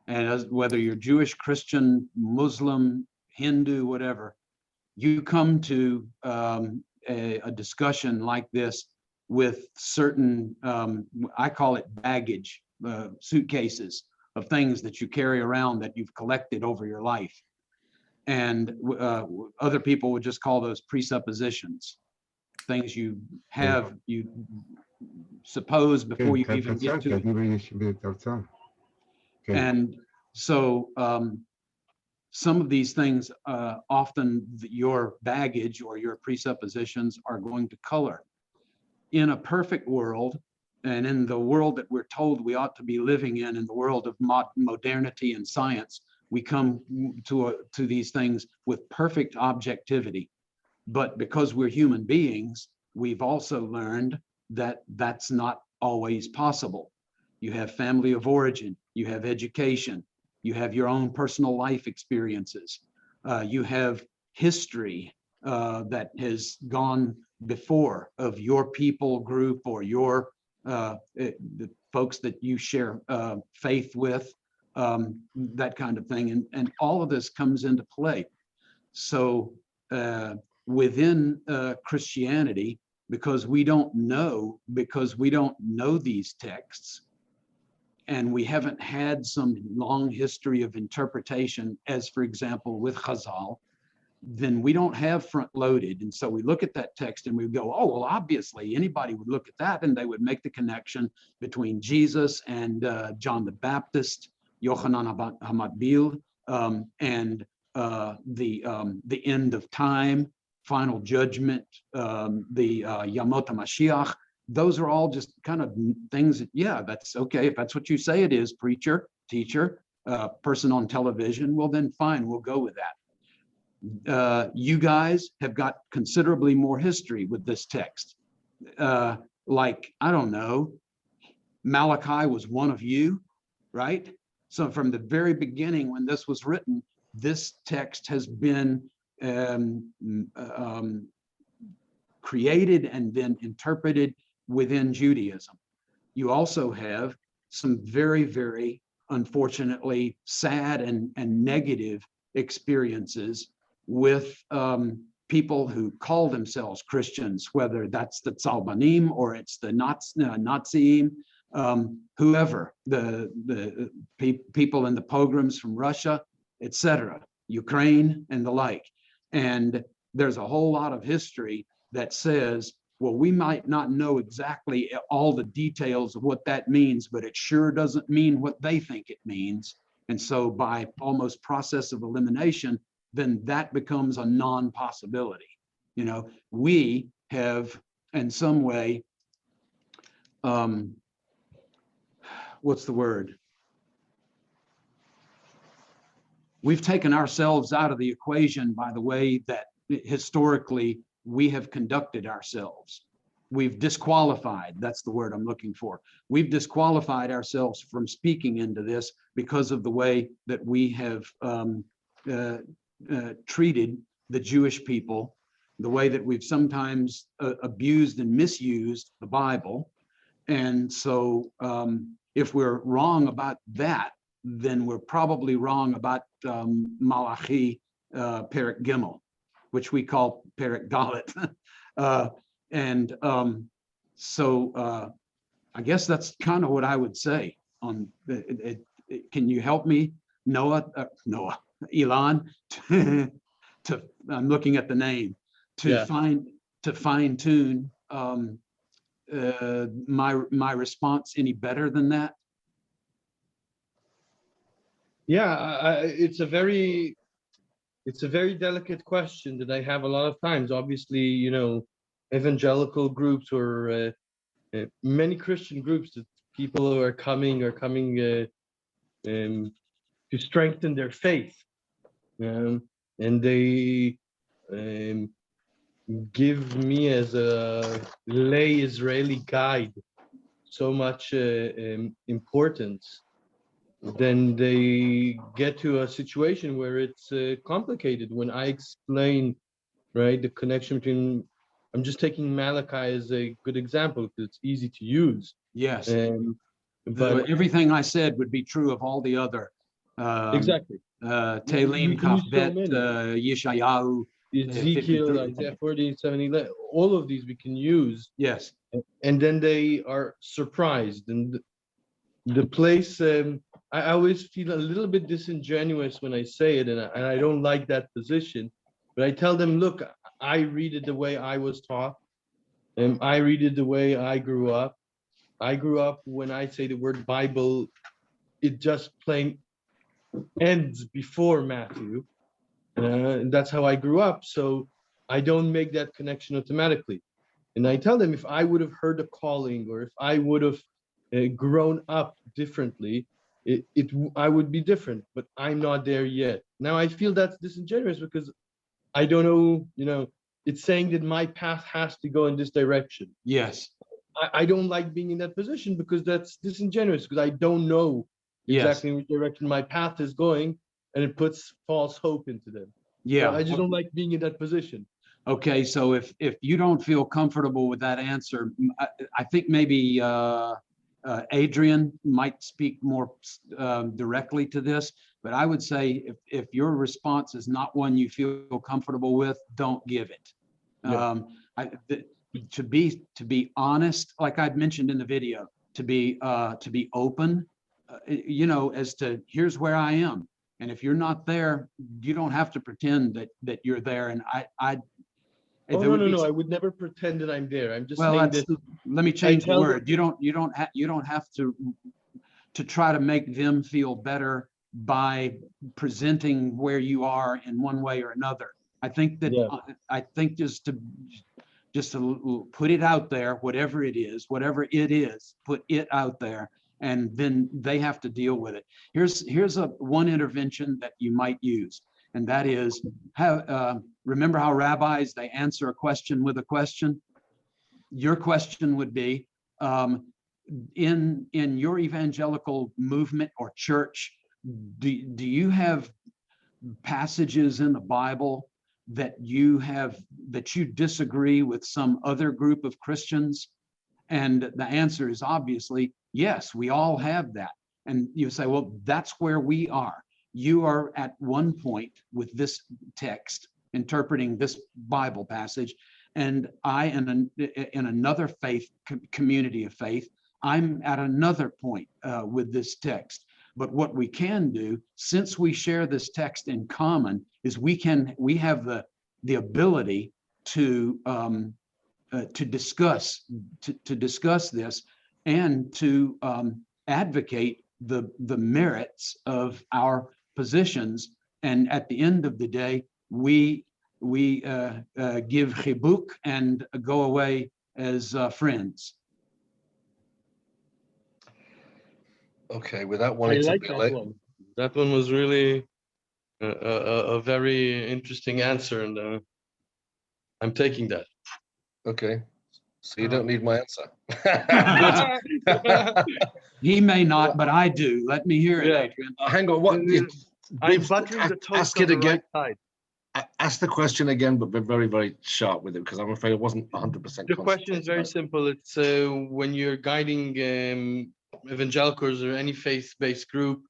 and whether you're Jewish, Christian, Muslim, Hindu, whatever, you come to a discussion like this with certain, I call it baggage, suitcases of things that you carry around that you've collected over your life. And other people would just call those presuppositions, things you have, you suppose before you even get to it. And so some of these things, often your baggage or your presuppositions are going to color. In a perfect world, and in the world that we're told we ought to be living in the world of modernity and science, we come to these things with perfect objectivity. But because we're human beings, we've also learned that that's not always possible. You have family of origin, you have education, you have your own personal life experiences, you have history that has gone before of your people group or your the folks that you share faith with, that kind of thing, and all of this comes into play. So within Christianity, because we don't know these texts, and we haven't had some long history of interpretation, as for example with Chazal, then we don't have front loaded. And so we look at that text and we go, oh, well, obviously anybody would look at that and they would make the connection between Jesus and John the Baptist, Yochanan HaMatbil, and the end of time, final judgment, the Yamot HaMashiach. Those are all just kind of things that, yeah, that's okay. If that's what you say it is, preacher, teacher, person on television, well, then fine, we'll go with that. You guys have got considerably more history with this text. Like, I don't know, Malachi was one of you, right? So from the very beginning when this was written, this text has been created and then interpreted within Judaism. You also have some very, very unfortunately sad and negative experiences with people who call themselves Christians, whether that's the Tzalbanim or it's the Nazim, whoever, the people in the pogroms from Russia, etc., Ukraine and the like. And there's a whole lot of history that says, well, we might not know exactly all the details of what that means, but it sure doesn't mean what they think it means. And so by almost process of elimination, then that becomes a non-possibility. You know, we have in some way, what's the word? We've taken ourselves out of the equation by the way that historically we have conducted ourselves. We've disqualified, that's the word I'm looking for. We've disqualified ourselves from speaking into this because of the way that we have treated the Jewish people, the way that we've sometimes abused and misused the Bible. And so if we're wrong about that, then we're probably wrong about Malachi Perek Gimel, which we call Perek Dalet. So I guess that's kind of what I would say on it. Can you help me, Elon, I'm looking at the name, to fine tune my response any better than that? Yeah, it's a very delicate question that I have a lot of times. Obviously, you know, evangelical groups or many Christian groups that people who are coming to strengthen their faith, and they give me as a lay Israeli guide so much importance. Then they get to a situation where it's complicated. When I explain, right, the connection between, I'm just taking Malachi as a good example because it's easy to use. Yes. But everything I said would be true of all the other. Exactly. Tehillim, Kafbet, Yeshayahu, Ezekiel, Isaiah 40, 70, all of these we can use. Yes. And then they are surprised. And the place, I always feel a little bit disingenuous when I say it, and I don't like that position. But I tell them, look, I read it the way I was taught, and I read it the way I grew up. I grew up when I say the word Bible, it just plain ends before Matthew. And that's how I grew up. So I don't make that connection automatically. And I tell them, if I would have heard a calling, or if I would have grown up differently, I would be different, but I'm not there yet. Now I feel that's disingenuous because I don't know, you know, it's saying that my path has to go in this direction. Yes. I don't like being in that position because that's disingenuous, because I don't know exactly in which direction my path is going, and it puts false hope into them. Yeah. So I just don't like being in that position. Okay, so if you don't feel comfortable with that answer, I think maybe Adrian might speak more directly to this, but I would say if your response is not one you feel comfortable with, don't give it. Yeah. To be honest, like I'd mentioned in the video, to be open, you know, as to here's where I am, and if you're not there, you don't have to pretend that you're there. And Oh, no, I would never pretend that I'm there. I'm just saying that. Let me change the word. You don't have to try to make them feel better by presenting where you are in one way or another. I think that I think just to put it out there, whatever it is, put it out there, and then they have to deal with it. Here's one intervention that you might use, and that is remember how rabbis, they answer a question with a question? Your question would be, in your evangelical movement or church, do you have passages in the Bible that you disagree with some other group of Christians? And the answer is obviously yes, we all have that. And you say, well, that's where we are. You are at one point with this text interpreting this Bible passage, and I in another faith community of faith, I'm at another point with this text. But what we can do, since we share this text in common, is we have the ability to discuss this and to advocate the merits of our positions. And at the end of the day, we give chibuk and go away as friends. Okay, without wanting I like to be that late. one. That one was really a very interesting answer, and I'm taking that. Okay, so you don't need my answer. He may not, but I do. Let me hear it, Adrian. Hang on, what? I'm buttering the toast Ask on it the again. right side. Ask the question again, but be very, very sharp with it, because I'm afraid it wasn't 100%. The question is very simple. It's when you're guiding evangelicals or any faith-based group,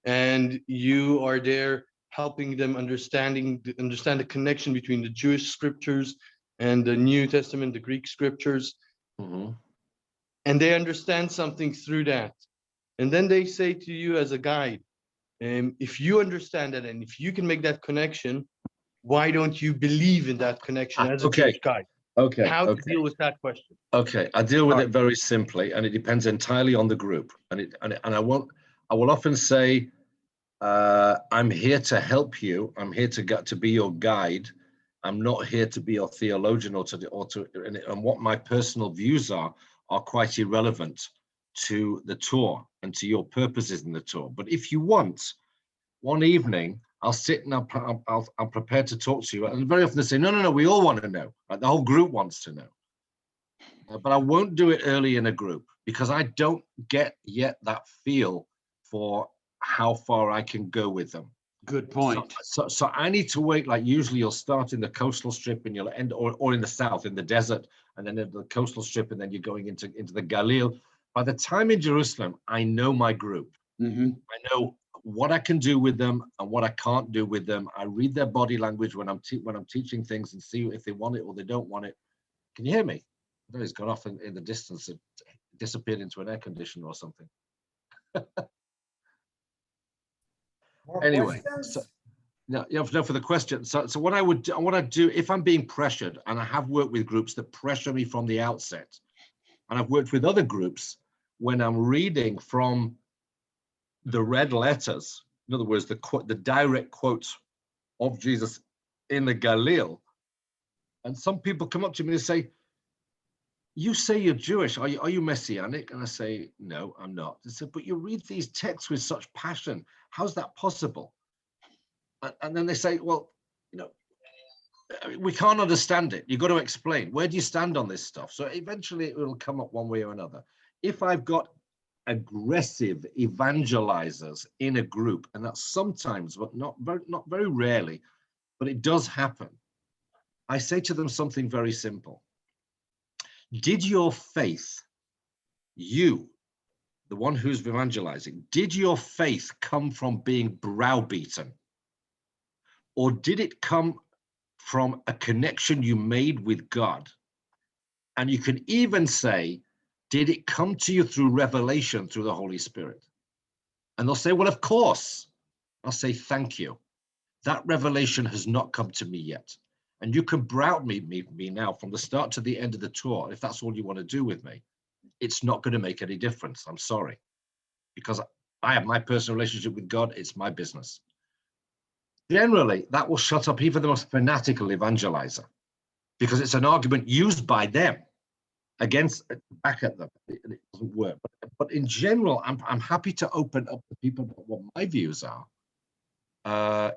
and you are there helping them understand the connection between the Jewish scriptures and the New Testament, the Greek scriptures, and they understand something through that. And then they say to you as a guide, if you understand that and if you can make that connection, why don't you believe in that connection as a Jewish guide? Okay. How to deal with that question? Okay, I deal with it very simply, and it depends entirely on the group. And I will often say, I'm here to help you. I'm here to be your guide. I'm not here to be your theologian and what my personal views are quite irrelevant to the tour and to your purposes in the tour. But if you want, one evening, I'll sit and I'm prepared to talk to you. And very often they say, no, we all want to know. Like the whole group wants to know. But I won't do it early in a group because I don't get yet that feel for how far I can go with them. Good point. So I need to wait. Like usually you'll start in the coastal strip and you'll end or in the south, in the desert, and then in the coastal strip, and then you're going into the Galil. By the time in Jerusalem, I know my group. I know what I can do with them and what I can't do with them. I read their body language when I'm teaching things and see if they want it or they don't want it. Can you hear me? I know he's gone off in the distance and disappeared into an air conditioner or something. Anyway, no, for the question. So what I do if I'm being pressured, and I have worked with groups that pressure me from the outset, and I've worked with other groups when I'm reading from the red letters, in other words, the direct quotes of Jesus in the Galil, and some people come up to me and say, you say you're Jewish, are you Messianic? And I say, no, I'm not. They said, but you read these texts with such passion. How's that possible? And then they say, well, we can't understand it. You've got to explain. Where do you stand on this stuff? So eventually it will come up one way or another. If I've got aggressive evangelizers in a group, and that's sometimes, but not very rarely, but it does happen, I say to them something very simple. Did your faith, you, the one who's evangelizing, did your faith come from being browbeaten? Or did it come from a connection you made with God? And you can even say, did it come to you through revelation, through the Holy Spirit? And they'll say, well, of course. I'll say, thank you. That revelation has not come to me yet. And you can browbeat me now from the start to the end of the tour. If that's all you want to do with me, it's not going to make any difference. I'm sorry. Because I have my personal relationship with God. It's my business. Generally, that will shut up even the most fanatical evangelizer, because it's an argument used by them back at them. It doesn't work. But in general, I'm happy to open up to people what my views are.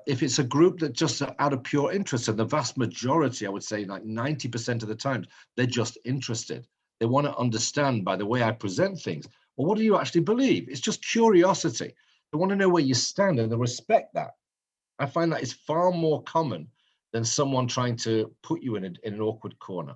If it's a group that just out of pure interest, and the vast majority, I would say like 90% of the times, they're just interested. They want to understand by the way I present things. Well, what do you actually believe? It's just curiosity. They want to know where you stand, and they respect that. I find that is far more common than someone trying to put you in an awkward corner.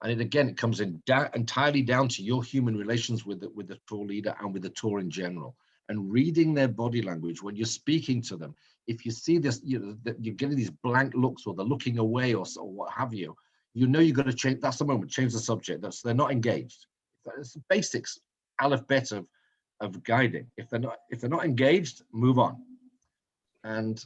And it comes entirely down to your human relations with the tour leader and with the tour in general, and reading their body language when you're speaking to them. If you see this, you're getting these blank looks, or they're looking away, or what have you, you know you've got to change. That's the moment. Change the subject. They're not engaged. It's the basics, alphabet of guiding. If they're not engaged, move on. And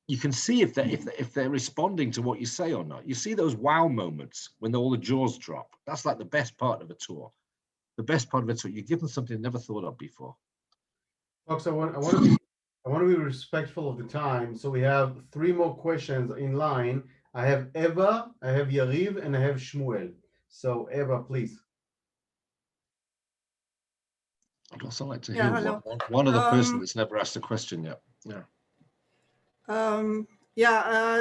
you can see if they're responding to what you say or not. You see those wow moments when all the jaws drop. That's like the best part of a tour. The best part of a tour. You give them something they never thought of before. Folks, I want to be respectful of the time. So we have 3 more questions in line. I have Eva, I have Yariv, and I have Shmuel. So Eva, please. I'd also like to hear hello. one other person that's never asked a question yet. Yeah.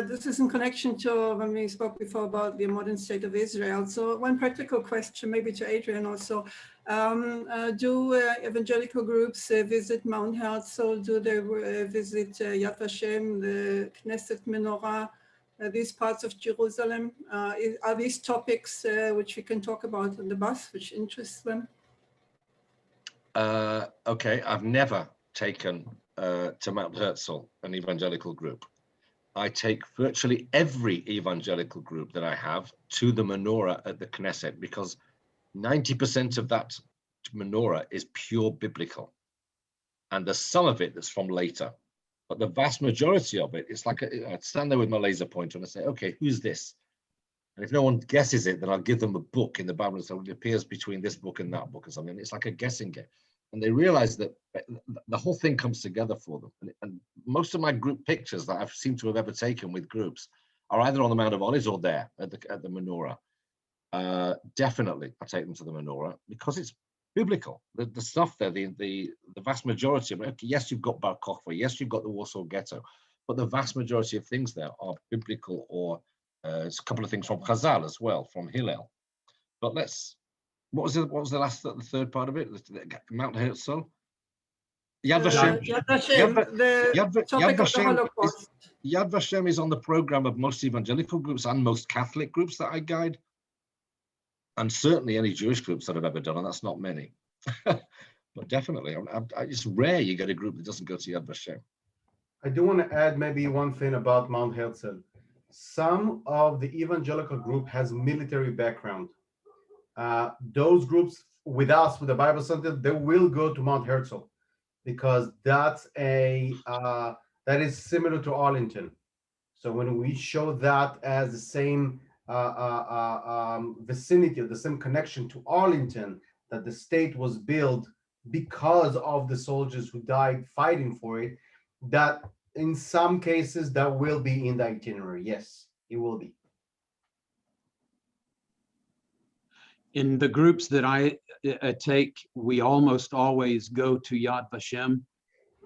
This is in connection to when we spoke before about the modern state of Israel. So one practical question, maybe to Adrian also. Do evangelical groups visit Mount Herzl? Do they visit Yad Vashem, the Knesset Menorah, these parts of Jerusalem? Are these topics which we can talk about on the bus, which interests them? Okay, I've never taken to Mount Herzl an evangelical group. I take virtually every evangelical group that I have to the menorah at the Knesset, because 90% of that menorah is pure biblical. And there's some of it that's from later, but the vast majority of it, it's like I'd stand there with my laser pointer and I say, okay, who's this? And if no one guesses it, then I'll give them a book in the Bible and say, well, it appears between this book and that book or something. It's like a guessing game. And they realize that the whole thing comes together for them. And most of my group pictures that I've seemed to have ever taken with groups are either on the Mount of Olives or there at the menorah. Definitely, I take them to the menorah because it's biblical. The stuff there, the vast majority of it. Yes, you've got Bar Kokhba. Yes, you've got the Warsaw Ghetto, but the vast majority of things there are biblical, or it's a couple of things from Chazal as well, from Hillel. But what was the third part of it? Mount Herzl? Yad Vashem. Yad Vashem is on the program of most evangelical groups and most Catholic groups that I guide, and certainly any Jewish groups that I've ever done, and that's not many. But definitely, it's rare you get a group that doesn't go to Yad Vashem. I do want to add maybe one thing about Mount Herzl. Some of the evangelical group has military background. Those groups with us, with the Bible Center, they will go to Mount Herzl because that is similar to Arlington. So when we show that as the same vicinity, the same connection to Arlington, that the state was built because of the soldiers who died fighting for it, that in some cases that will be in the itinerary. Yes, it will be. In the groups that I take, we almost always go to Yad Vashem,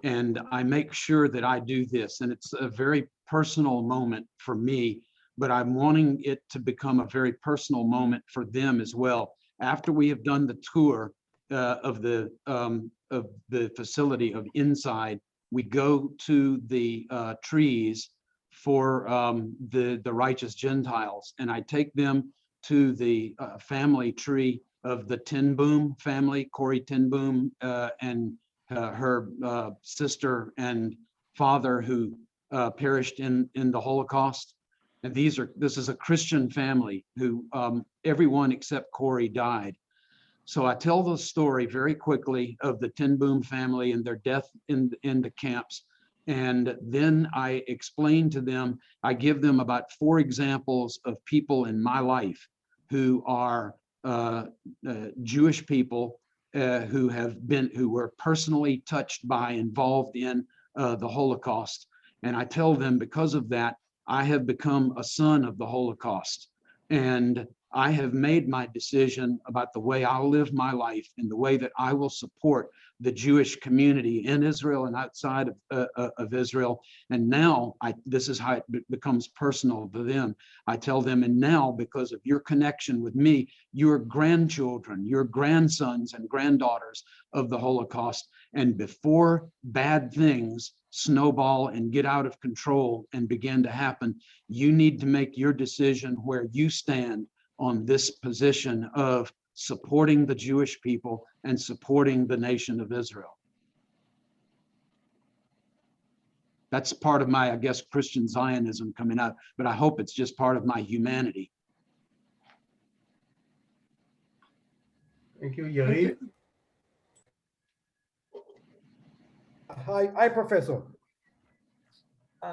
and I make sure that I do this. And it's a very personal moment for me but I'm wanting it to become a very personal moment for them as well. After we have done the tour of the facility of inside, we go to the trees for the righteous Gentiles, and I take them to the family tree of the Ten Boom family, Corrie Ten Boom, and her sister and father who perished in the Holocaust. And this is a Christian family who everyone except Corrie died. So I tell the story very quickly of the Ten Boom family and their death in the camps. And then I explain to them, I give them about 4 examples of people in my life who are Jewish people who were personally touched by, involved in the Holocaust. And I tell them, because of that, I have become a son of the Holocaust. And I have made my decision about the way I'll live my life and the way that I will support the Jewish community in Israel and outside of Israel. And now this is how it becomes personal to them. I tell them, and now because of your connection with me, your grandchildren, your grandsons and granddaughters of the Holocaust, and before bad things snowball and get out of control and begin to happen, you need to make your decision where you stand on this position of supporting the Jewish people and supporting the nation of Israel. That's part of my, I guess, Christian Zionism coming out, but I hope it's just part of my humanity. Thank you, Yari. Hi, Professor.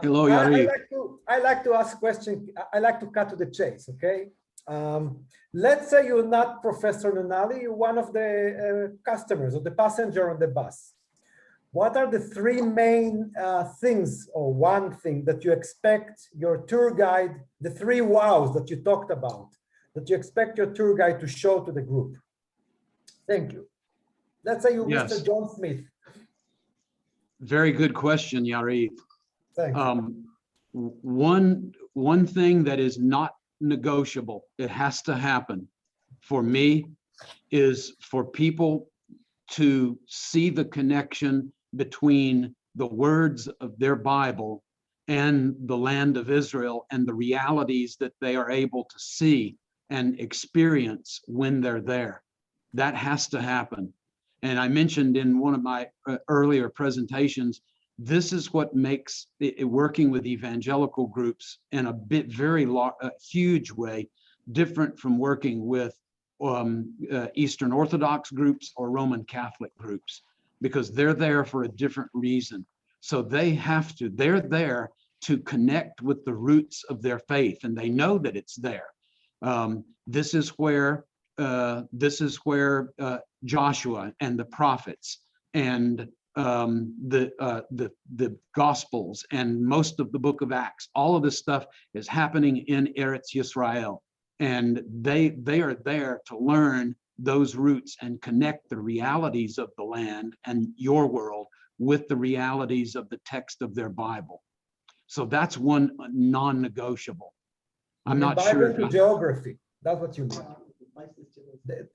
Hello, Yari. I like to ask questions. I like to cut to the chase, okay? Let's say you're not Professor Nunali, you're one of the customers or the passenger on the bus. What are the 3 main things, or one thing, that you expect your tour guide, the 3 wows that you talked about, that you expect your tour guide to show to the group? Thank you. Let's say you're Mr. John Smith. Very good question, Yari. Thank you. One thing that is not negotiable, it has to happen for me, is for people to see the connection between the words of their Bible and the land of Israel and the realities that they are able to see and experience when they're there. That has to happen. And I mentioned in one of my earlier presentations, this is what makes working with evangelical groups in a huge way different from working with Eastern Orthodox groups or Roman Catholic groups, because they're there for a different reason. So they're there to connect with the roots of their faith, and they know that it's there. This is where Joshua and the prophets and the Gospels and most of the book of Acts, all of this stuff is happening in Eretz Yisrael, and they are there to learn those roots and connect the realities of the land and your world with the realities of the text of their Bible. So that's one non-negotiable. I'm not sure. Bible to geography, that's what you mean.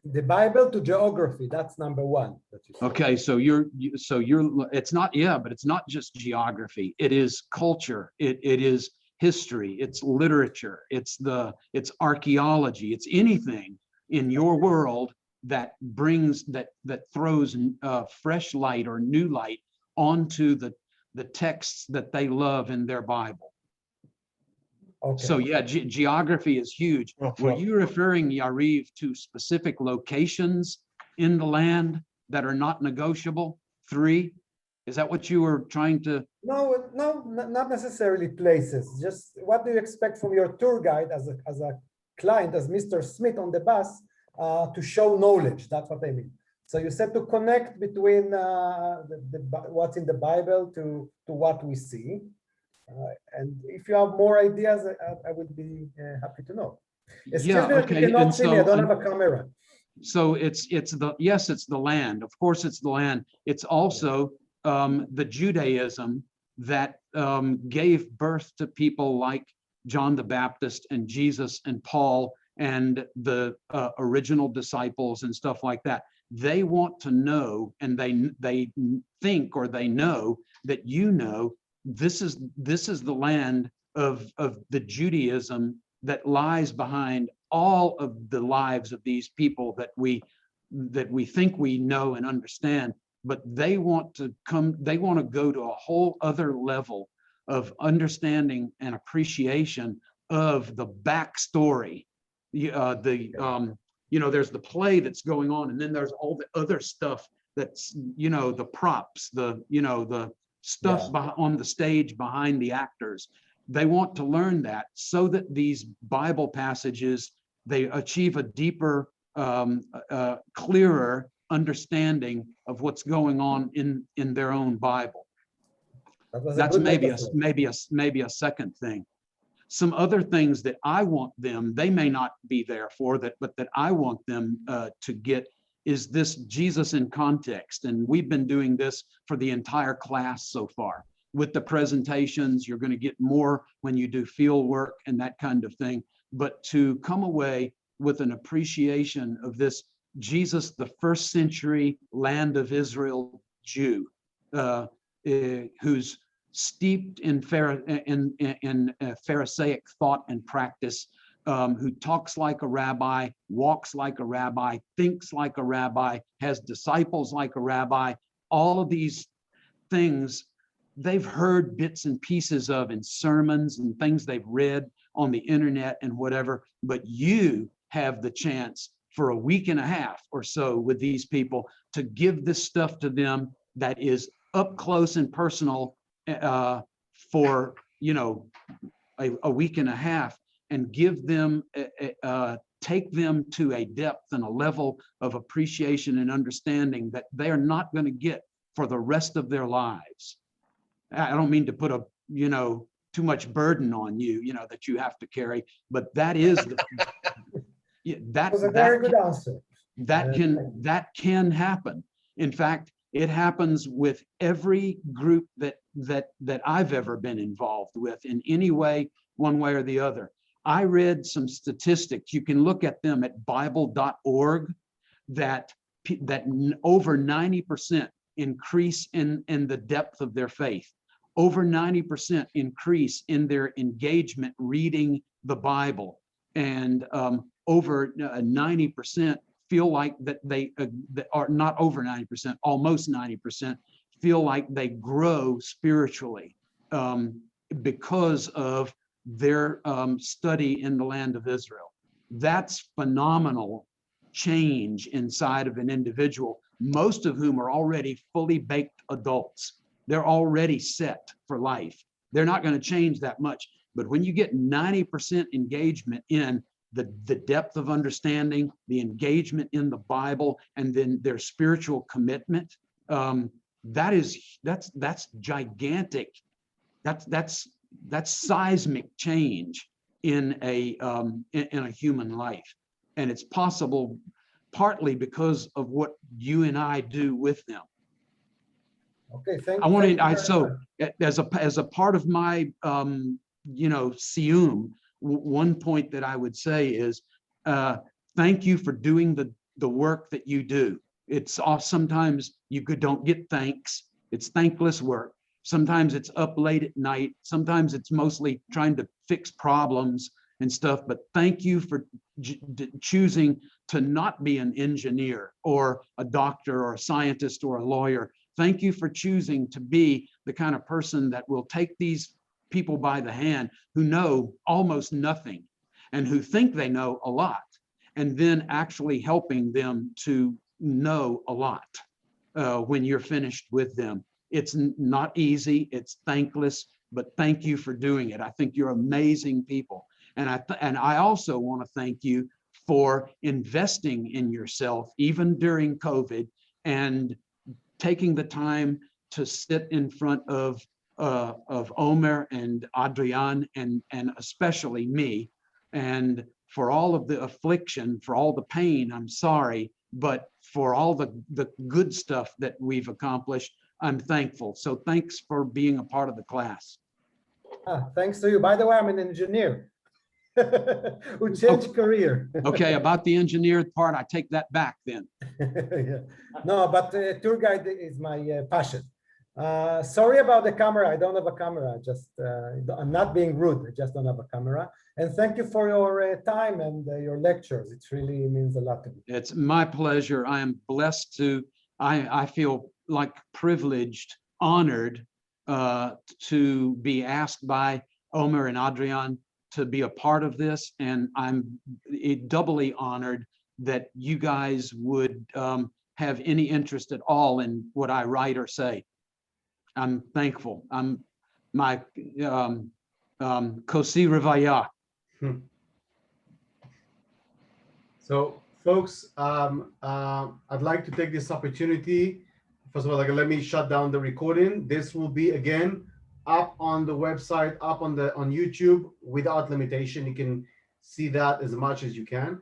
The Bible to geography, that's number 1. That you Okay, so it's not, but it's not just geography. It is culture. It is history. It's literature. It's archaeology. It's anything in your world that throws fresh light or new light onto the texts that they love in their Bible. Okay. So yeah, geography is huge. Were you referring, Yariv, to specific locations in the land that are not negotiable? 3? Is that what you were trying to? No, not necessarily places. Just what do you expect from your tour guide as a client, as Mr. Smith on the bus, to show knowledge? That's what I mean. So you said to connect between what's in the Bible to what we see. And if you have more ideas, I would be happy to know. Excuse me, Okay. you cannot see me. I don't have a camera. So it's the land. Of course, it's the land. It's also the Judaism that gave birth to people like John the Baptist and Jesus and Paul and the original disciples and stuff like that. They want to know, and they think, or they know that this is the land of the Judaism that lies behind all of the lives of these people that we think we know and understand. But they want to go to a whole other level of understanding and appreciation of the backstory. There's the play that's going on, and then there's all the other stuff that's, the props, the stuff on the stage behind the actors. They want to learn that so that these Bible passages, they achieve a deeper, clearer understanding of what's going on in their own Bible. That's maybe a second thing. Some other things that I want them, they may not be there for that, but that I want them to get is this Jesus in context. And we've been doing this for the entire class so far. With the presentations, you're going to get more when you do field work and that kind of thing. But to come away with an appreciation of this Jesus, the first century land of Israel Jew, who's steeped in Pharisaic thought and practice, who talks like a rabbi, walks like a rabbi, thinks like a rabbi, has disciples like a rabbi. All of these things they've heard bits and pieces of in sermons and things they've read on the internet and whatever, but you have the chance for a week and a half or so with these people to give this stuff to them that is up close and personal for a week and a half, and give them take them to a depth and a level of appreciation and understanding that they are not going to get for the rest of their lives. I don't mean to put too much burden on you, that you have to carry, but that is that was a very good answer. That can happen. In fact, it happens with every group that I've ever been involved with in any way, one way or the other. I read some statistics. You can look at them at Bible.org that over 90% increase in the depth of their faith. Over 90% increase in their engagement reading the Bible, and over 90% feel like that they are not over 90%, almost 90% feel like they grow spiritually because of their study in the land of Israel. That's phenomenal change inside of an individual, most of whom are already fully baked adults. They're already set for life. They're not going to change that much. But when you get 90% engagement in the depth of understanding, the engagement in the Bible, and then their spiritual commitment, that's gigantic. That's seismic change in a human life, and it's possible partly because of what you and I do with them. Okay, thank you. I want to. So as a part of my siyum, one point that I would say is thank you for doing the work that you do. It's sometimes you don't get thanks. It's thankless work. Sometimes it's up late at night. Sometimes it's mostly trying to fix problems and stuff. But thank you for choosing to not be an engineer or a doctor or a scientist or a lawyer. Thank you for choosing to be the kind of person that will take these people by the hand who know almost nothing and who think they know a lot, and then actually helping them to know a lot when you're finished with them. It's not easy, it's thankless, but thank you for doing it. I think you're amazing people. And I also want to thank you for investing in yourself, even during COVID, and taking the time to sit in front of Omer and Adrian and especially me, and for all of the affliction, for all the pain, I'm sorry, but for all the good stuff that we've accomplished, I'm thankful. So thanks for being a part of the class. Thanks to you. By the way, I'm an engineer who changed career. Okay, about the engineered part, I take that back then. Yeah. No, but tour guide is my passion. Sorry about the camera. I don't have a camera. Just I'm not being rude. I just don't have a camera. And thank you for your time and your lectures. It really means a lot to me. It's my pleasure. I am blessed to, I feel like privileged, honored to be asked by Omer and Adrian to be a part of this. And I'm doubly honored that you guys would have any interest at all in what I write or say. I'm thankful. I'm my Kosi Rivaya. So, folks, I'd like to take this opportunity. First of all, let me shut down the recording. This will be again up on the website, up on YouTube without limitation. You can see that as much as you can.